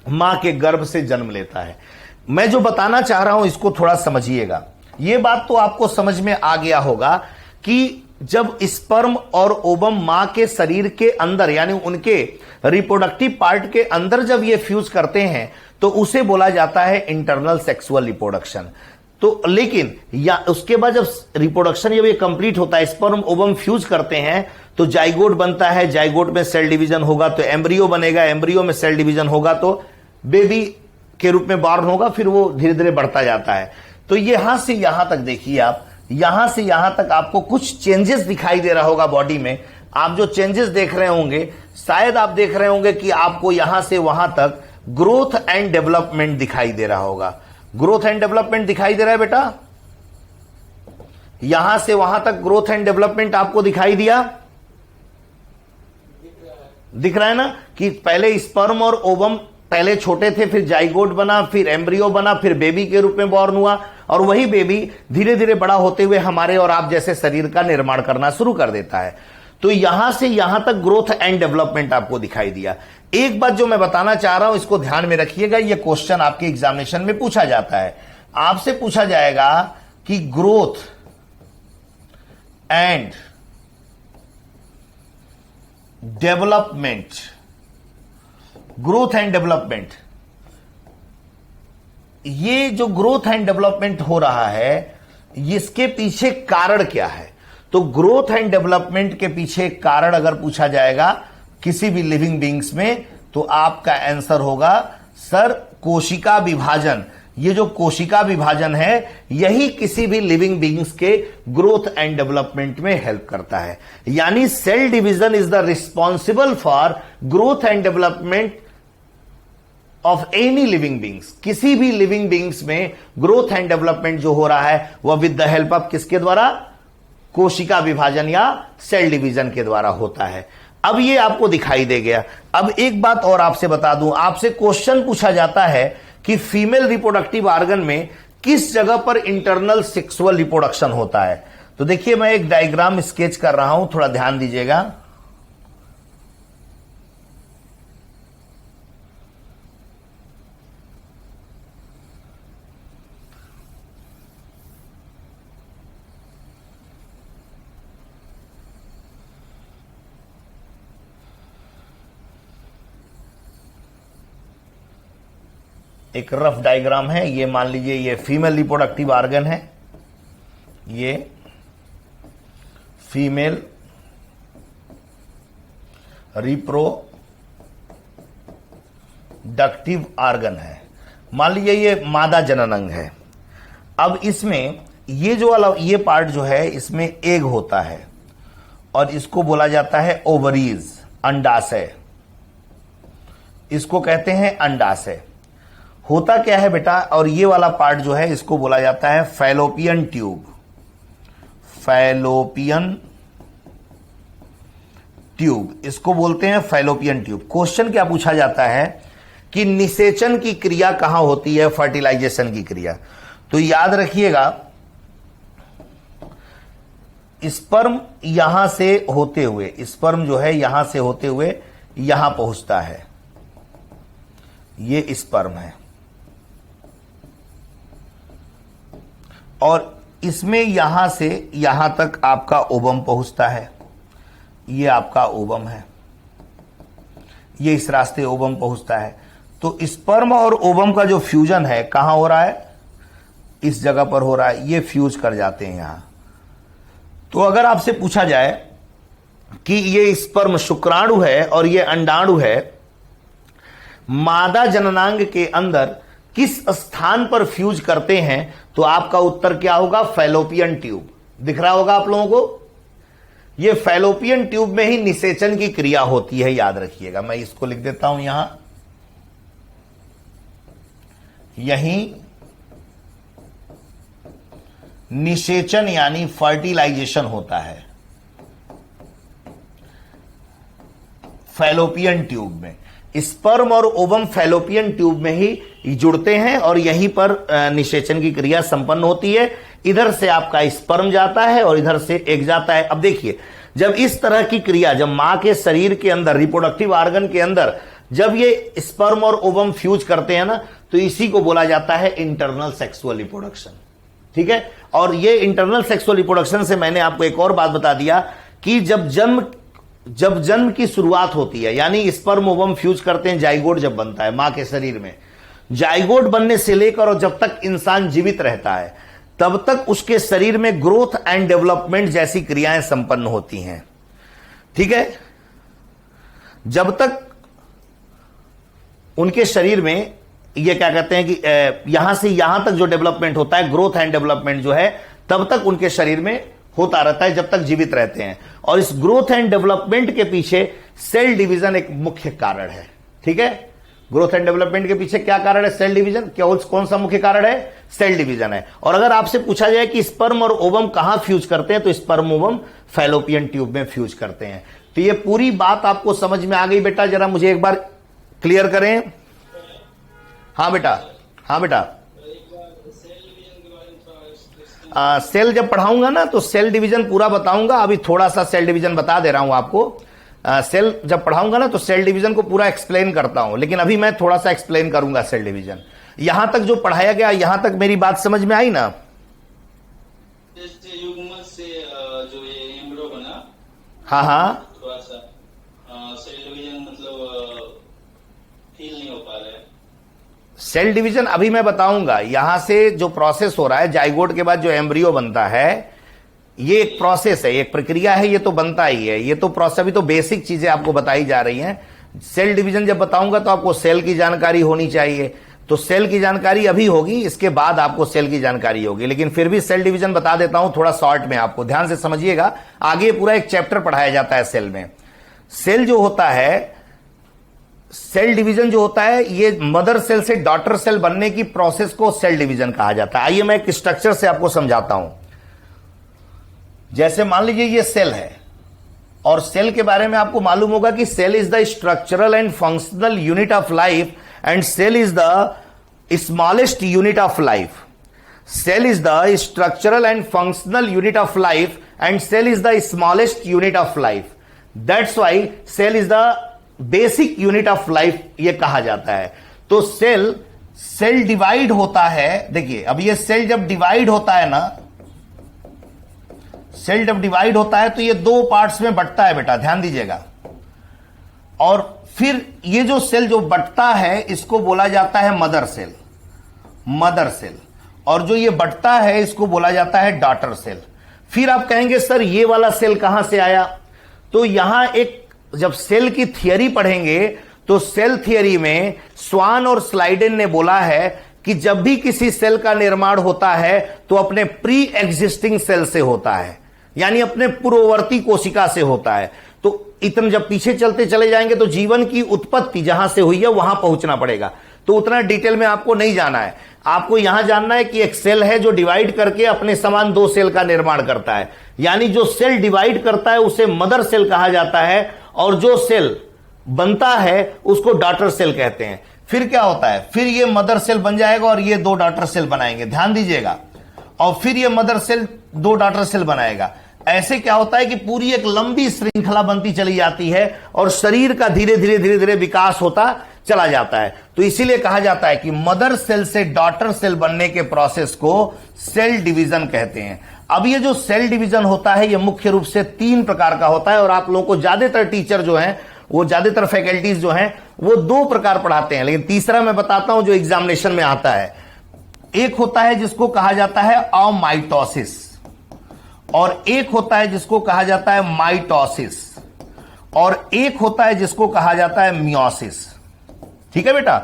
मां के गर्भ से जन्म लेता है। मैं जो बताना चाह रहा हूं इसको थोड़ा समझिएगा। यह बात तो आपको समझ में आ गया होगा कि जब स्पर्म और ओवम मां के शरीर के अंदर यानी उनके रिप्रोडक्टिव पार्ट के अंदर जब ये फ्यूज करते हैं तो उसे बोला जाता है इंटरनल सेक्सुअल रिप्रोडक्शन। तो लेकिन या उसके बाद जब रिप्रोडक्शन जब ये कंप्लीट होता है, स्पर्म ओवम फ्यूज करते हैं तो जाइगोट बनता है, जाइगोट में सेल डिवीजन होगा तो एम्ब्रियो बनेगा, एम्ब्रियो में सेल डिवीजन होगा तो बेबी के रूप में बॉर्न होगा, फिर वो धीरे धीरे बढ़ता जाता है। तो यहां से यहां तक देखिए आप, यहां से यहां तक आपको कुछ चेंजेस दिखाई दे रहा होगा बॉडी में। आप जो चेंजेस देख रहे होंगे, शायद आप देख रहे होंगे कि आपको यहां से वहां तक ग्रोथ एंड डेवलपमेंट दिखाई दे रहा होगा। ग्रोथ एंड डेवलपमेंट दिखाई दे रहा है बेटा, यहां से वहां तक ग्रोथ एंड डेवलपमेंट आपको दिखाई दिया, दिख रहा है ना, कि पहले स्पर्म और ओवम पहले छोटे थे, फिर जाइगोट बना, फिर एम्ब्रियो बना, फिर बेबी के रूप में बॉर्न हुआ, और वही बेबी धीरे धीरे बड़ा होते हुए हमारे और आप जैसे शरीर का निर्माण करना शुरू कर देता है। तो यहां से यहां तक ग्रोथ एंड डेवलपमेंट आपको दिखाई दिया। एक बात जो मैं बताना चाह रहा हूं इसको ध्यान में रखिएगा, यह क्वेश्चन आपके एग्जामिनेशन में पूछा जाता है। आपसे पूछा जाएगा कि growth and development, growth and development, ये जो ग्रोथ एंड डेवलपमेंट हो रहा है इसके पीछे कारण क्या है। तो ग्रोथ एंड डेवलपमेंट के पीछे कारण अगर पूछा जाएगा किसी भी लिविंग बींग्स में तो आपका आंसर होगा सर कोशिका विभाजन। ये जो कोशिका विभाजन है यही किसी भी लिविंग बींग्स के ग्रोथ एंड डेवलपमेंट में हेल्प करता है। यानी cell division is the responsible for growth and development of any living beings. किसी भी लिविंग बींग्स में ग्रोथ एंड डेवलपमेंट जो हो रहा है वह विद द हेल्प ऑफ किसके द्वारा, कोशिका विभाजन या सेल डिवीजन के द्वारा होता है। अब ये आपको दिखाई दे गया। अब एक बात और आपसे बता दूं, आपसे क्वेश्चन पूछा जाता है कि फीमेल रिप्रोडक्टिव ऑर्गन में किस जगह पर इंटरनल सेक्सुअल रिप्रोडक्शन होता है। तो देखिए मैं एक डायग्राम स्केच कर रहा हूं, थोड़ा ध्यान दीजिएगा। एक रफ डायग्राम है, ये मान लीजिए ये फीमेल रिप्रोडक्टिव ऑर्गन है, ये फीमेल रिप्रोडक्टिव ऑर्गन है। मान लीजिए ये मादा जनन अंग है। अब इसमें ये जो वाला ये पार्ट जो है इसमें एग होता है और इसको बोला जाता है ओवरीज, अंडाशय, इसको कहते हैं अंडाशय। होता क्या है बेटा, और ये वाला पार्ट जो है इसको बोला जाता है फैलोपियन ट्यूब। फैलोपियन ट्यूब इसको बोलते हैं फैलोपियन ट्यूब। क्वेश्चन क्या पूछा जाता है कि निषेचन की क्रिया कहां होती है, फर्टिलाइजेशन की क्रिया। तो याद रखिएगा स्पर्म यहां से होते हुए, स्पर्म जो है यहां से होते हुए यहां पहुंचता है, ये स्पर्म है, और इसमें यहां से यहां तक आपका ओवम पहुंचता है, ये आपका ओवम है, ये इस रास्ते ओवम पहुंचता है। तो स्पर्म और ओवम का जो फ्यूजन है कहां हो रहा है, इस जगह पर हो रहा है, ये फ्यूज कर जाते हैं यहां। तो अगर आपसे पूछा जाए कि ये स्पर्म शुक्राणु है और ये अंडाणु है, मादा जननांग के अंदर किस स्थान पर फ्यूज करते हैं, तो आपका उत्तर क्या होगा, फैलोपियन ट्यूब। दिख रहा होगा आप लोगों को, ये फैलोपियन ट्यूब में ही निषेचन की क्रिया होती है, याद रखिएगा। मैं इसको लिख देता हूं यहां, यहीं निषेचन यानी फर्टिलाइजेशन होता है फैलोपियन ट्यूब में। स्पर्म और ओवम फैलोपियन ट्यूब में ही जुड़ते हैं और यहीं पर निषेचन की क्रिया संपन्न होती है। इधर से आपका स्पर्म जाता है और इधर से एग जाता है। अब देखिए, जब इस तरह की क्रिया, जब मां के शरीर के अंदर, रिप्रोडक्टिव ऑर्गन के अंदर जब ये स्पर्म और ओवम फ्यूज करते हैं ना, तो इसी को बोला जाता है इंटरनल सेक्सुअल रिप्रोडक्शन। ठीक है। और ये इंटरनल सेक्सुअल रिप्रोडक्शन से मैंने आपको एक और बात बता दिया कि जब जन्म की शुरुआत होती है, यानी स्पर्म ओवम फ्यूज करते हैं, जाइगोट जब बनता है मां के शरीर में, जाइगोट बनने से लेकर और जब तक इंसान जीवित रहता है तब तक उसके शरीर में ग्रोथ एंड डेवलपमेंट जैसी क्रियाएं संपन्न होती हैं। ठीक है। जब तक उनके शरीर में ये क्या कहते हैं कि यहां से यहां तक जो डेवलपमेंट होता है, ग्रोथ एंड डेवलपमेंट जो है, तब तक उनके शरीर में होता रहता है जब तक जीवित रहते हैं। और इस ग्रोथ एंड डेवलपमेंट के पीछे सेल डिवीजन एक मुख्य कारण है। ठीक है। ग्रोथ एंड डेवलपमेंट के पीछे क्या कारण है, सेल डिवीजन। कौन सा मुख्य कारण है, सेल डिवीजन है। और अगर आपसे पूछा जाए कि स्पर्म और ओवम कहां फ्यूज करते हैं, तो स्पर्म ओवम फैलोपियन ट्यूब में फ्यूज करते हैं। तो ये पूरी बात आपको समझ में आ गई बेटा, जरा मुझे एक बार क्लियर करें। हाँ बेटा, हाँ बेटा। सेल जब पढ़ाऊंगा ना तो सेल डिवीजन पूरा बताऊंगा। अभी थोड़ा सा सेल डिवीजन बता दे रहा हूं आपको। सेल जब पढ़ाऊंगा ना तो सेल डिवीजन को पूरा एक्सप्लेन करता हूं, लेकिन अभी मैं थोड़ा सा एक्सप्लेन करूंगा सेल डिवीजन। यहां तक जो पढ़ाया गया, यहां तक मेरी बात समझ में आई ना। जैसे युग्मक से जो ये एम्ब्रियो बना, हाँ हाँ, थोड़ा सा सेल डिवीजन मतलब फील नहीं हो पा रहा है। सेल डिवीजन अभी मैं बताऊंगा। यहां से जो प्रोसेस हो रहा है, जाइगोट के बाद जो एम्ब्रियो बनता है, ये एक प्रोसेस है, एक प्रक्रिया है, ये तो बनता ही है। ये तो प्रोसेस, अभी तो बेसिक चीजें आपको बताई जा रही हैं। सेल डिवीजन जब बताऊंगा तो आपको सेल की जानकारी होनी चाहिए, तो सेल की जानकारी अभी होगी, इसके बाद आपको सेल की जानकारी होगी। लेकिन फिर भी सेल डिवीजन बता देता हूं थोड़ा शॉर्ट में, आपको ध्यान से समझिएगा। आगे पूरा एक चैप्टर पढ़ाया जाता है सेल में। सेल जो होता है, सेल डिवीजन जो होता है, ये मदर सेल से डॉटर सेल बनने की प्रोसेस को सेल डिवीजन कहा जाता है। आइए मैं एक स्ट्रक्चर से आपको समझाता हूं। जैसे मान लीजिए ये सेल है, और सेल के बारे में आपको मालूम होगा कि cell is the structural and functional unit of life and cell is the smallest unit of life. Cell is the structural and functional unit of life and cell is the smallest unit of life. That's why cell is the basic unit of life ये कहा जाता है. तो cell divide होता है. देखिए अब ये सेल जब डिवाइड होता है ना, सेल जब डिवाइड होता है तो ये दो पार्ट्स में बंटता है बेटा, ध्यान दीजिएगा. और फिर ये जो सेल जो बंटता है इसको बोला जाता है मदर सेल, मदर सेल. और जो ये बंटता है इसको बोला जाता है डॉटर सेल. फिर आप कहेंगे सर ये वाला सेल कहां से आया? तो यहां एक जब सेल की थियरी पढ़ेंगे तो सेल थियरी में स्वान और स्लाइडेन ने बोला है कि जब भी किसी सेल का निर्माण होता है तो अपने प्री एग्जिस्टिंग सेल से होता है, यानी अपने पूर्ववर्ती कोशिका से होता है. तो इतना जब पीछे चलते चले जाएंगे तो जीवन की उत्पत्ति जहां से हुई है वहां पहुंचना पड़ेगा. तो उतना डिटेल में आपको नहीं जाना है. आपको यहां जानना है कि एक सेल है जो डिवाइड करके अपने समान दो सेल का निर्माण करता है, यानी जो सेल डिवाइड करता है उसे मदर सेल कहा जाता है, और जो सेल बनता है उसको डॉटर सेल कहते हैं. फिर क्या होता है, फिर ये मदर सेल बन जाएगा और ये दो डॉटर सेल बनाएंगे, ध्यान दीजिएगा. और फिर ये मदर सेल दो डॉटर सेल बनाएगा. ऐसे क्या होता है कि पूरी एक लंबी श्रृंखला बनती चली जाती है और शरीर का धीरे धीरे धीरे धीरे विकास होता चला जाता है. तो इसीलिए कहा जाता है कि मदर सेल से डॉटर सेल बनने के प्रोसेस को सेल डिवीजन कहते हैं. अब ये जो सेल डिवीजन होता है ये मुख्य रूप से 3 प्रकार का होता है, और आप लोगों को ज्यादातर टीचर जो हैं, वो ज्यादातर फैकल्टीज जो हैं वो 2 प्रकार पढ़ाते हैं, लेकिन तीसरा मैं बताता हूं जो एग्जामिनेशन में आता है. एक होता है जिसको कहा जाता है अमाइटोसिस, और एक होता है जिसको कहा जाता है माइटोसिस, और एक होता है जिसको कहा जाता है मियोसिस. ठीक है बेटा.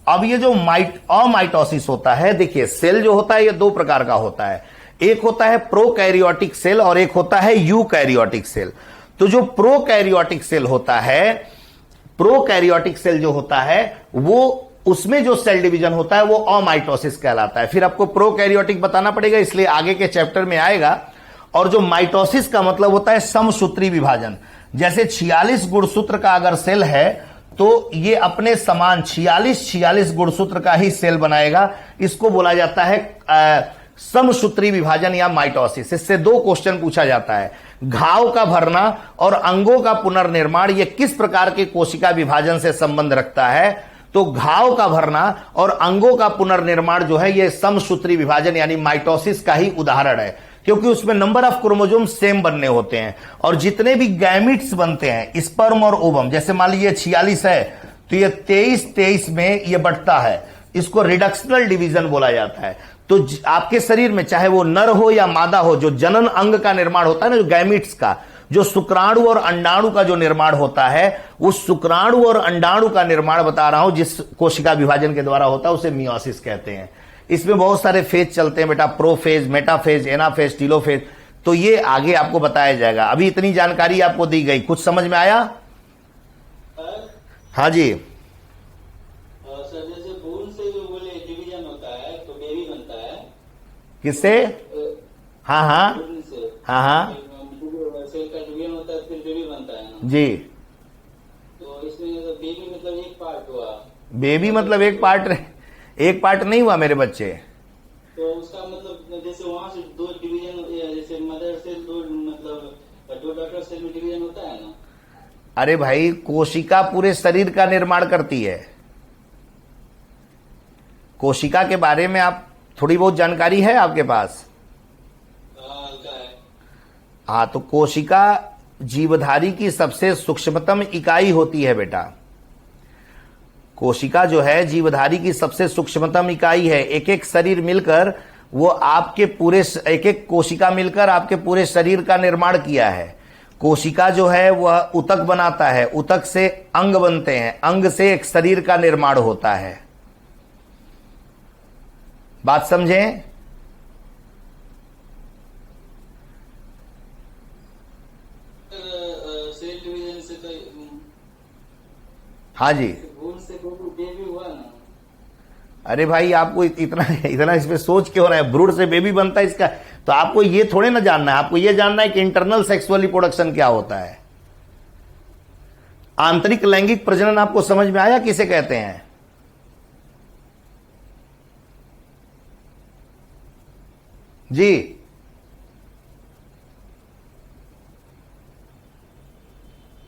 अब ये जो अमाइटोसिस होता है, देखिए सेल जो होता है ये 2 प्रकार का होता है. एक होता है प्रोकैरियोटिक सेल और एक होता है यूकैरियोटिक सेल. तो जो प्रोकैरियोटिक सेल होता है, प्रोकैरियोटिक सेल जो होता है वो उसमें जो सेल डिवीजन होता है वो अमाइटोसिस कहलाता है. फिर आपको प्रोकैरियोटिक बताना पड़ेगा, इसलिए आगे के चैप्टर में आएगा. और जो माइटोसिस का मतलब होता है समसूत्री विभाजन. जैसे 46 गुणसूत्र का अगर सेल है तो ये अपने समान 46 गुणसूत्र का ही सेल बनाएगा. इसको बोला जाता है समसूत्री विभाजन या माइटोसिस. इससे 2 क्वेश्चन पूछा जाता है. घाव का भरना और अंगों का पुनर्निर्माण ये किस प्रकार के कोशिका विभाजन से संबंध रखता है? तो घाव का भरना और अंगों का पुनर्निर्माण जो है ये समसूत्री विभाजन यानी माइटोसिस का ही उदाहरण है, क्योंकि उसमें नंबर ऑफ क्रोमोसोम सेम बनने होते हैं. और जितने भी गैमिट्स बनते हैं स्पर्म और ओवम, जैसे मान लीजिए 46 है तो ये 23 में ये बढ़ता है, इसको रिडक्शनल डिवीजन बोला जाता है. तो आपके शरीर में चाहे वो नर हो या मादा हो, जो जनन अंग का निर्माण होता है ना, जो गैमिट्स का, जो शुक्राणु और अंडाणु का जो निर्माण होता है, उस शुक्राणु और अंडाणु का निर्माण बता रहा हूं जिस कोशिका विभाजन के द्वारा होता है उसे मियोसिस कहते हैं. इसमें बहुत सारे फेज चलते हैं बेटा, प्रोफेज, मेटाफेज, एनाफेज, टीलोफेज. तो ये आगे आपको बताया जाएगा. अभी इतनी जानकारी आपको दी गई, कुछ समझ में आया? हाँ जी. सर जैसे भ्रूण से जो बोले डिवीजन होता है तो बेबी बनता है. किससे? हाँ हाँ भ्रूण से. हाँ हाँ सेल का डिवीजन होता है फिर बेबी बनता है ना जी. तो इसमें बेबी मतलब एक पार्ट हुआ. बेबी मतलब एक पार्ट नहीं हुआ मेरे बच्चे. तो उसका मतलब जैसे वहां से 2 डिवीजन, जैसे मदर सेल 2 मतलब 2 डॉटर सेल में डिवीजन होता है ना. अरे भाई कोशिका पूरे शरीर का निर्माण करती है. कोशिका के बारे में आप थोड़ी बहुत जानकारी है आपके पास? हल्का है. हाँ, तो कोशिका जीवधारी की सबसे सूक्ष्मतम इकाई होती है बेटा. कोशिका जो है जीवधारी की सबसे सूक्ष्मतम इकाई है. एक एक शरीर मिलकर वो आपके पूरे एक एक कोशिका मिलकर आपके पूरे शरीर का निर्माण किया है. कोशिका जो है वह ऊतक बनाता है, ऊतक से अंग बनते हैं, अंग से एक शरीर का निर्माण होता है. बात समझें? सेल डिवीजन से तो हाँ जी. भ्रूण से बेबी हुआ ना. अरे भाई आपको इतना इतना इसमें सोच क्यों रहा है? भ्रूण से बेबी बनता है, इसका तो आपको ये थोड़े ना जानना है, आपको ये जानना है कि इंटरनल सेक्सुअल रिप्रोडक्शन क्या होता है। आंतरिक लैंगिक प्रजनन आपको समझ में आया किसे कहते हैं? जी,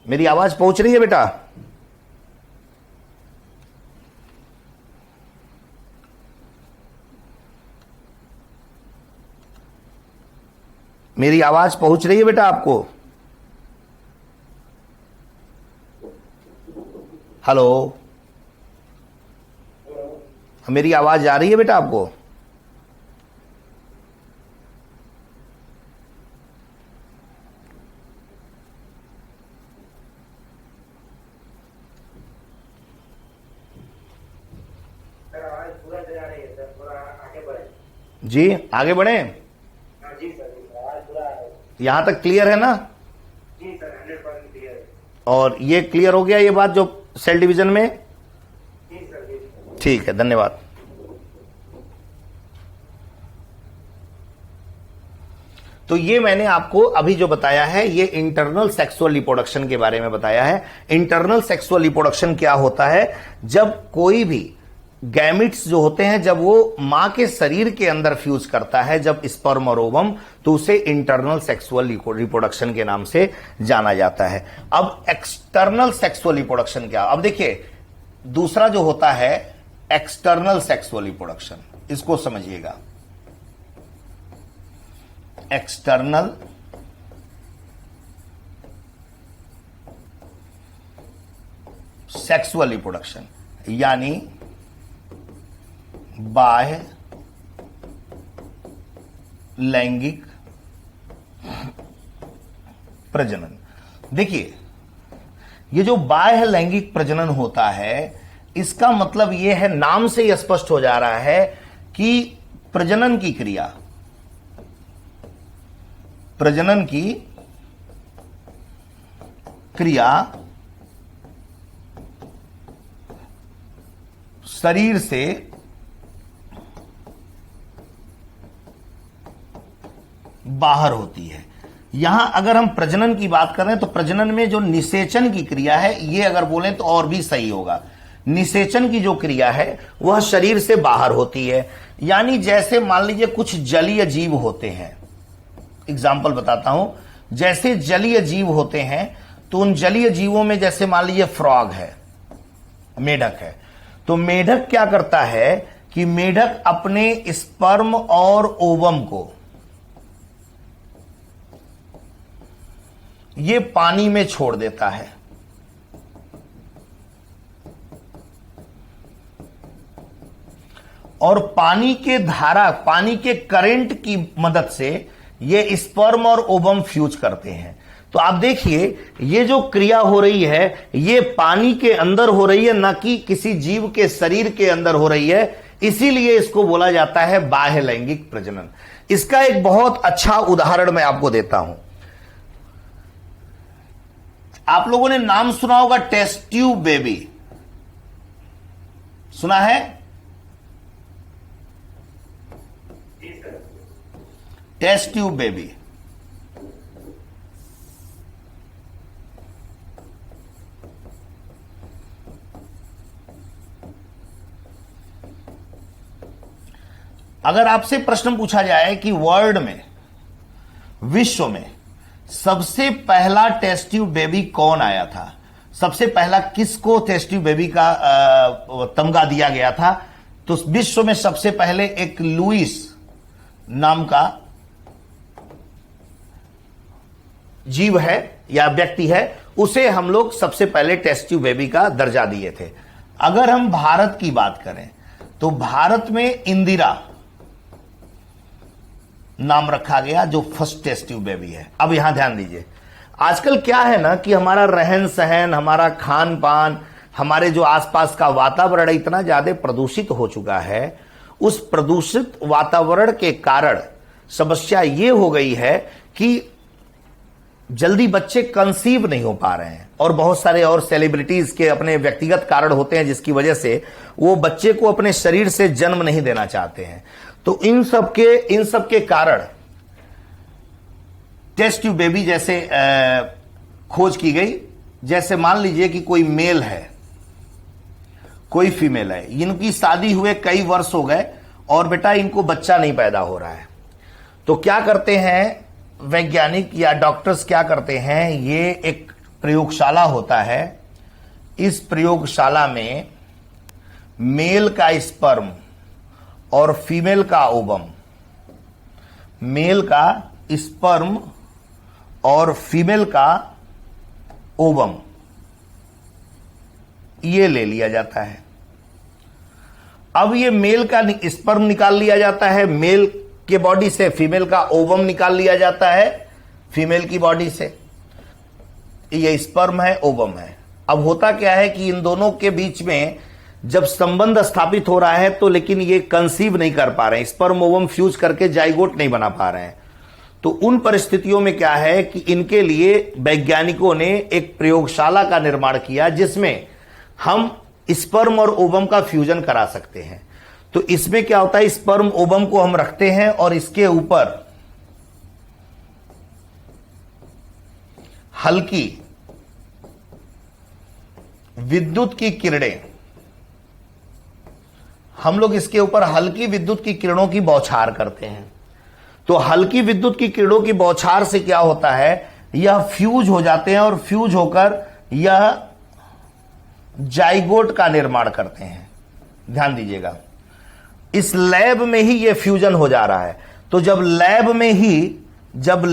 मेरी आवाज पहुंच रही है बेटा? मेरी आवाज पहुंच रही है बेटा आपको? हेलो, मेरी आवाज आ रही है बेटा आपको? जी आगे बढ़े? जी सर, आवाज पूरा है। यहां तक क्लियर है ना? जी सर, 100% क्लियर है। और ये क्लियर हो गया ये बात जो सेल डिवीजन में? जी सर, जी सर। ठीक है, धन्यवाद। तो ये मैंने आपको अभी जो बताया है ये इंटरनल सेक्सुअल रिप्रोडक्शन के बारे में बताया है। इंटरनल सेक्सुअल रिप्रोडक्शन क्या होता है? जब कोई भी गैमिट्स जो होते हैं जब वो मां के शरीर के अंदर फ्यूज करता है, जब स्पर्म और ओवम, तो उसे इंटरनल सेक्सुअल रिप्रोडक्शन के नाम से जाना जाता है। अब एक्सटर्नल सेक्सुअल रिप्रोडक्शन क्या? अब देखिए, दूसरा जो होता है एक्सटर्नल सेक्सुअल रिप्रोडक्शन, इसको समझिएगा। एक्सटर्नल सेक्सुअल रिप्रोडक्शन यानी बाह्य लैंगिक प्रजनन। देखिए, ये जो बाह्य लैंगिक प्रजनन होता है इसका मतलब यह है, नाम से यह स्पष्ट हो जा रहा है कि प्रजनन की क्रिया शरीर से बाहर होती है। यहां अगर हम प्रजनन की बात करें तो प्रजनन में जो निषेचन की क्रिया है, ये अगर बोलें तो और भी सही होगा। निषेचन की जो क्रिया है वह शरीर से बाहर होती है। यानी जैसे मान लीजिए कुछ जलीय जीव होते हैं, एग्जाम्पल बताता हूं, जैसे जलीय जीव होते हैं तो उन जलीय जीवों में जैसे मान लीजिए फ्रॉग है, मेढक है, तो मेढक क्या करता है कि मेढक अपने स्पर्म और ओवम को ये पानी में छोड़ देता है। और पानी के धारा, पानी के करंट की मदद से ये स्पर्म और ओवम फ्यूज करते हैं। तो आप देखिए, ये जो क्रिया हो रही है ये पानी के अंदर हो रही है, ना कि किसी जीव के शरीर के अंदर हो रही है। इसीलिए इसको बोला जाता है बाह्य लैंगिक प्रजनन। इसका एक बहुत अच्छा उदाहरण मैं आपको देता हूं। आप लोगों ने नाम सुना होगा टेस्ट ट्यूब बेबी, सुना है? टेस्ट ट्यूब बेबी, अगर आपसे प्रश्न पूछा जाए कि वर्ल्ड में, विश्व में सबसे पहला टेस्ट ट्यूब बेबी कौन आया था, सबसे पहला किसको टेस्ट ट्यूब बेबी का तमगा दिया गया था, तो विश्व में सबसे पहले एक लुइस नाम का जीव है या व्यक्ति है, उसे हम लोग सबसे पहले टेस्ट ट्यूब बेबी का दर्जा दिए थे। अगर हम भारत की बात करें तो भारत में इंदिरा नाम रखा गया जो फर्स्ट टेस्ट ट्यूब बेबी है। अब यहां ध्यान दीजिए, आजकल क्या है ना कि हमारा रहन सहन, हमारा खान पान, हमारे जो आसपास का वातावरण इतना ज्यादा प्रदूषित हो चुका है। उस प्रदूषित वातावरण के कारण समस्या ये हो गई है कि जल्दी बच्चे कंसीव नहीं हो पा रहे हैं, और बहुत सारे और सेलिब्रिटीज के अपने व्यक्तिगत कारण होते हैं जिसकी वजह से वो बच्चे को अपने शरीर से जन्म नहीं देना चाहते हैं। तो इन सब के कारण टेस्ट ट्यूब बेबी जैसे खोज की गई। जैसे मान लीजिए कि कोई मेल है, कोई फीमेल है, इनकी शादी हुए कई वर्ष हो गए और बेटा इनको बच्चा नहीं पैदा हो रहा है। तो क्या करते हैं वैज्ञानिक या डॉक्टर्स, क्या करते हैं, ये एक प्रयोगशाला होता है, इस प्रयोगशाला में मेल का स्पर्म और फीमेल का ओवम, मेल का स्पर्म और फीमेल का ओवम ये ले लिया जाता है। अब ये मेल का स्पर्म निकाल लिया जाता है मेल के बॉडी से, फीमेल का ओवम निकाल लिया जाता है फीमेल की बॉडी से। ये स्पर्म है, ओवम है। अब होता क्या है कि इन दोनों के बीच में जब संबंध स्थापित हो रहा है तो लेकिन ये कंसीव नहीं कर पा रहे हैं, स्पर्म ओवम फ्यूज करके जाइगोट नहीं बना पा रहे हैं। तो उन परिस्थितियों में क्या है कि इनके लिए वैज्ञानिकों ने एक प्रयोगशाला का निर्माण किया जिसमें हम स्पर्म और ओवम का फ्यूजन करा सकते हैं। तो इसमें क्या होता है, स्पर्म ओवम को हम रखते हैं और इसके ऊपर हल्की विद्युत की किरणें, हम लोग इसके ऊपर हल्की विद्युत की किरणों की बौछार करते हैं। तो हल्की विद्युत की किरणों की बौछार से क्या होता है, यह फ्यूज हो जाते हैं और फ्यूज होकर यह जाइगोट का निर्माण करते हैं। ध्यान दीजिएगा, इस लैब में ही यह फ्यूजन हो जा रहा है। तो जब लैब में ही जब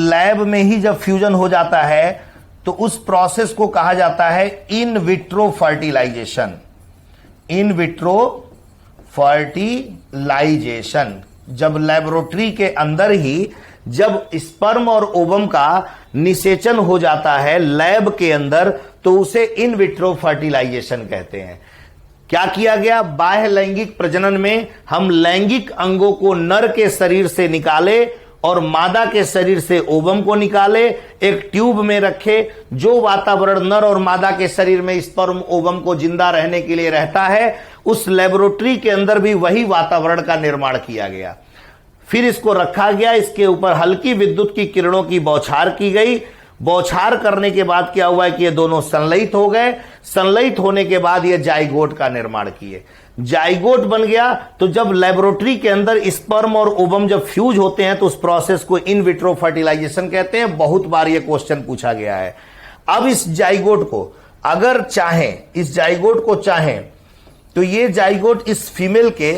फ्यूजन हो जाता है तो उस प्रोसेस को कहा जाता है in vitro fertilization. In vitro fertilization, जब लेबोरेटरी के अंदर ही जब स्पर्म और ओवम का निषेचन हो जाता है लैब के अंदर, तो उसे इन विट्रो फर्टिलाइजेशन कहते हैं। क्या किया गया, बाह्य लैंगिक प्रजनन में हम लैंगिक अंगों को नर के शरीर से निकाले और मादा के शरीर से ओवम को निकाले, एक ट्यूब में रखे। जो वातावरण नर और मादा के शरीर में स्पर्म ओवम को जिंदा रहने के लिए रहता है, उस लेबोरेटरी के अंदर भी वही वातावरण का निर्माण किया गया। फिर इसको रखा गया, इसके ऊपर हल्की विद्युत की किरणों की बौछार की गई। बौछार करने के बाद क्या हुआ कि ये दोनों संलयित हो गए। संलयित होने के बाद ये जाइगोट का निर्माण किए। जाइगोट बन गया। तो जब लेबोरेटरी के अंदर स्पर्म और ओवम जब फ्यूज होते हैं तो उस प्रोसेस को इन विट्रो फर्टिलाइजेशन कहते हैं। बहुत बार ये क्वेश्चन पूछा गया है। अब इस जाइगोट को अगर चाहें, इस जाइगोट को चाहें तो ये जाइगोट इस फीमेल के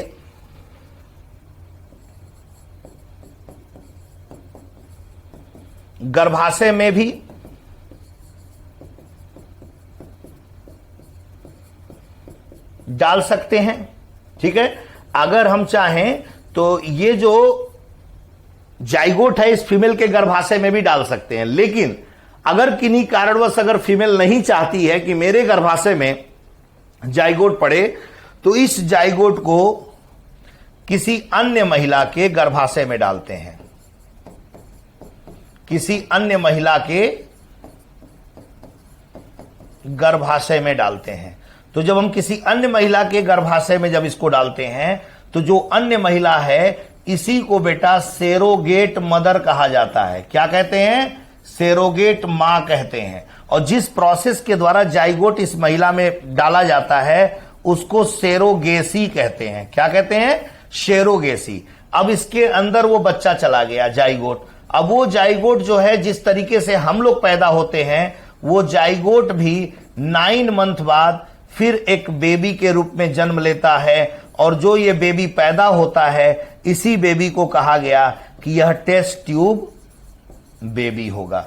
गर्भाशय में भी डाल सकते हैं। ठीक है, अगर हम चाहें तो ये जो जाइगोट है इस फीमेल के गर्भाशय में भी डाल सकते हैं। लेकिन अगर किन्हीं कारणवश अगर फीमेल नहीं चाहती है कि मेरे गर्भाशय में जाइगोट पड़े, तो इस जाइगोट को किसी अन्य महिला के गर्भाशय में डालते हैं। किसी अन्य महिला के गर्भाशय में डालते हैं। तो जब हम किसी अन्य महिला के गर्भाशय में जब इसको डालते हैं तो जो अन्य महिला है इसी को बेटा सेरोगेट मदर कहा जाता है। क्या कहते हैं, सेरोगेट मां कहते हैं। और जिस प्रोसेस के द्वारा जाइगोट इस महिला में डाला जाता है उसको सेरोगेसी कहते हैं। क्या कहते हैं, सेरोगेसी। अब इसके अंदर वो बच्चा चला गया जाइगोट। अब वो जाइगोट जो है जिस तरीके से हम लोग पैदा होते हैं वो जाइगोट भी 9 मंथ बाद फिर एक बेबी के रूप में जन्म लेता है। और जो ये बेबी पैदा होता है इसी बेबी को कहा गया कि यह टेस्ट ट्यूब बेबी होगा।